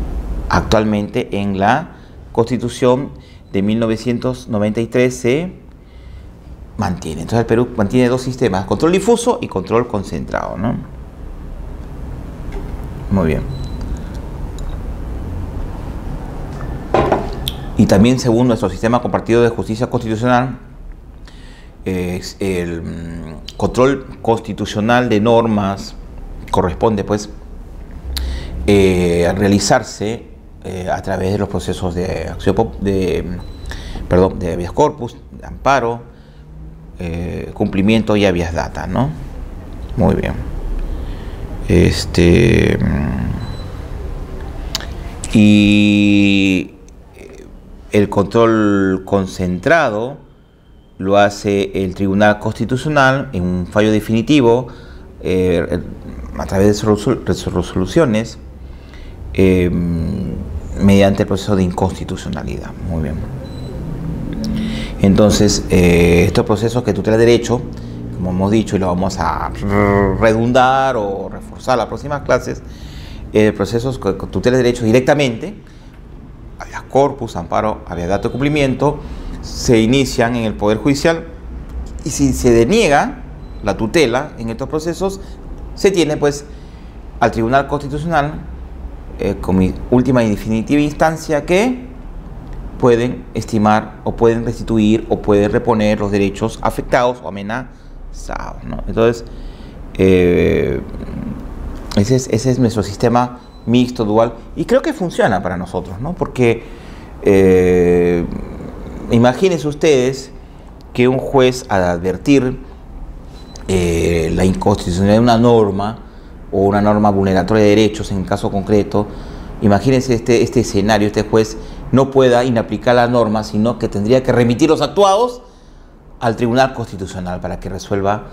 actualmente en la Constitución de 1993 se mantiene. Entonces el Perú mantiene dos sistemas, control difuso y control concentrado, ¿no? Muy bien. Y también, según nuestro sistema compartido de justicia constitucional, el control constitucional de normas corresponde pues a realizarse a través de los procesos de acción de habeas corpus, de amparo, cumplimiento y habeas data, ¿no? Muy bien. Y el control concentrado lo hace el Tribunal Constitucional en un fallo definitivo a través de sus resoluciones mediante el proceso de inconstitucionalidad. Muy bien. Entonces, estos procesos que tutela derecho, como hemos dicho y lo vamos a redundar o reforzar en las próximas clases, procesos que tutela derecho directamente, habeas corpus, amparo, habeas data de cumplimiento, se inician en el Poder Judicial, y si se deniega la tutela en estos procesos, se tiene pues al Tribunal Constitucional como última y definitiva instancia que pueden estimar o pueden restituir o pueden reponer los derechos afectados o amenazados, ¿no? Entonces, ese es nuestro sistema mixto, dual, y creo que funciona para nosotros, ¿no? Porque imagínense ustedes que un juez, al advertir la inconstitucionalidad de una norma o una norma vulneratoria de derechos en el caso concreto, imagínense este escenario, este juez no pueda inaplicar la norma, sino que tendría que remitir los actuados al Tribunal Constitucional para que resuelva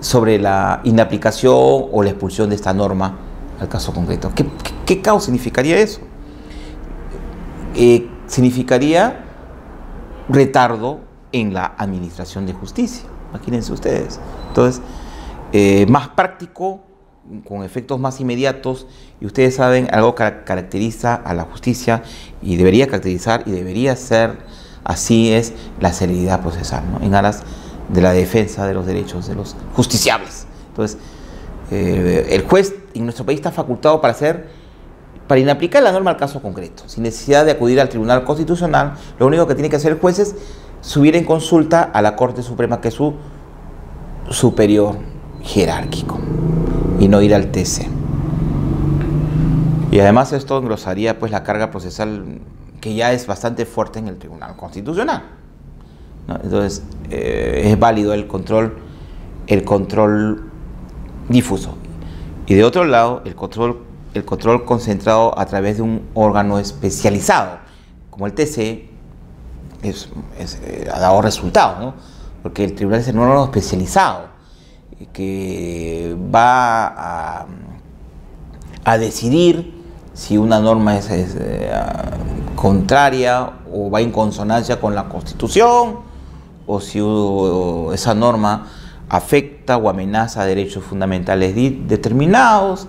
sobre la inaplicación o la expulsión de esta norma al caso concreto. ¿Qué caos significaría eso? Significaría retardo en la administración de justicia. imagínense ustedes. Entonces, más práctico, con efectos más inmediatos, y ustedes saben, algo que caracteriza a la justicia y debería caracterizar y debería ser así, es la celeridad procesal, ¿no? En aras de la defensa de los derechos de los justiciables. Entonces, el juez en nuestro país está facultado para inaplicar la norma al caso concreto, sin necesidad de acudir al Tribunal Constitucional. Lo único que tiene que hacer el juez es subir en consulta a la Corte Suprema, que es su superior jerárquico, y no ir al TC. Y además esto engrosaría pues la carga procesal, que ya es bastante fuerte en el Tribunal Constitucional, ¿no? Entonces es válido el control difuso, y de otro lado el control concentrado a través de un órgano especializado como el TC ha dado resultados, ¿no? Porque el tribunal es un órgano especializado que va a decidir si una norma es contraria o va en consonancia con la Constitución, o si esa norma afecta o amenaza derechos fundamentales determinados.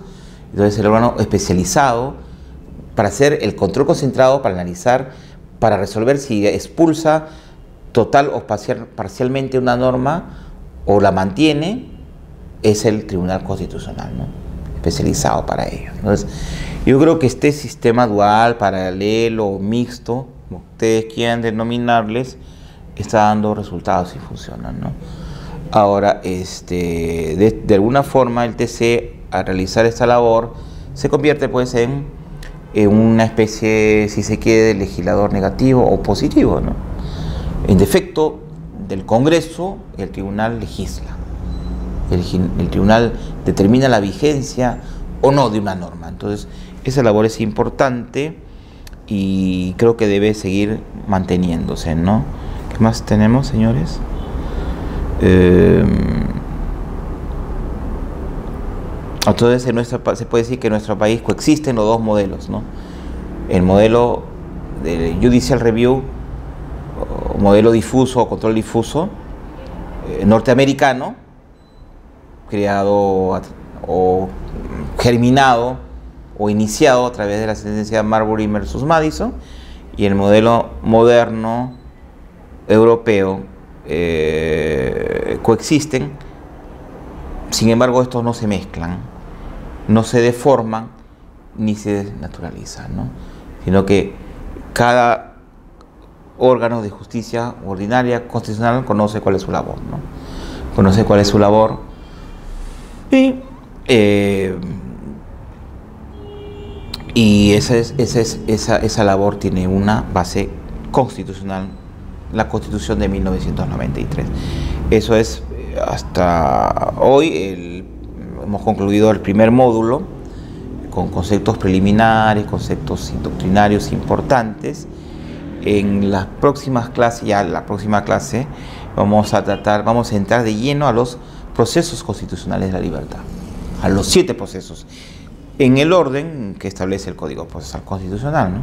Entonces el órgano especializado para hacer el control concentrado, para analizar, para resolver si expulsa total o parcialmente una norma o la mantiene, es el Tribunal Constitucional, ¿no? Especializado para ello. Entonces, yo creo que este sistema dual, paralelo o mixto, como ustedes quieran denominarles, está dando resultados y funcionan, ¿no? Ahora, de alguna forma el TC, al realizar esta labor, se convierte pues en una especie, si se quiere, de legislador negativo o positivo, ¿no? En defecto del Congreso, el tribunal legisla. El tribunal determina la vigencia o no de una norma. Entonces, esa labor es importante y creo que debe seguir manteniéndose, ¿no? ¿Qué más tenemos, señores? Entonces, se puede decir que en nuestro país coexisten los dos modelos, ¿no? El modelo de Judicial Review, o modelo difuso o control difuso, norteamericano, creado o germinado o iniciado a través de la sentencia Marbury versus Madison, y el modelo moderno europeo, coexisten. Sin embargo, estos no se mezclan, no se deforman ni se desnaturalizan, ¿no? Sino que cada órgano de justicia ordinaria, constitucional, conoce cuál es su labor, ¿no? Conoce cuál es su labor. Y esa labor tiene una base constitucional, la Constitución de 1993. Eso es, hasta hoy hemos concluido el primer módulo con conceptos preliminares, conceptos doctrinarios importantes. En las próximas clases, vamos a entrar de lleno a los procesos constitucionales de la libertad, a los 7 procesos, en el orden que establece el Código Procesal Constitucional, ¿no?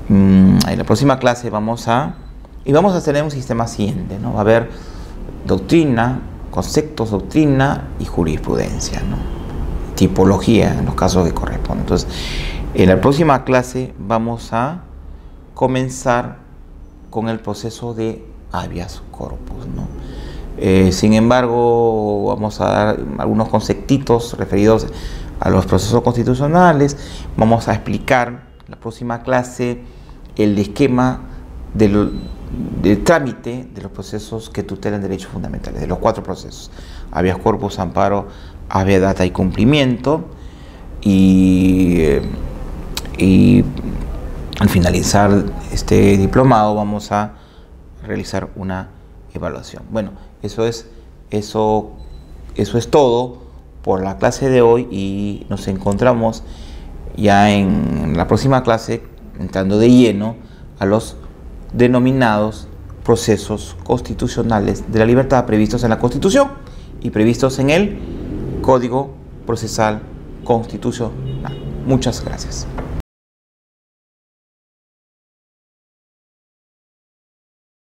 En la próxima clase vamos a tener un sistema siguiente, ¿no? Va a haber doctrina, conceptos, doctrina y jurisprudencia, ¿no? Tipología en los casos que corresponden. Entonces, en la próxima clase vamos a comenzar con el proceso de habeas corpus, ¿no? Sin embargo, vamos a dar algunos conceptitos referidos a los procesos constitucionales. Vamos a explicar en la próxima clase el esquema del trámite de los procesos que tutelan derechos fundamentales, de los 4 procesos: habeas corpus, amparo, habeas data y cumplimiento. Y al finalizar este diplomado vamos a realizar una evaluación. Bueno, eso es todo por la clase de hoy, y nos encontramos ya en la próxima clase entrando de lleno a los denominados procesos constitucionales de la libertad previstos en la Constitución y previstos en el Código Procesal Constitucional. Muchas gracias.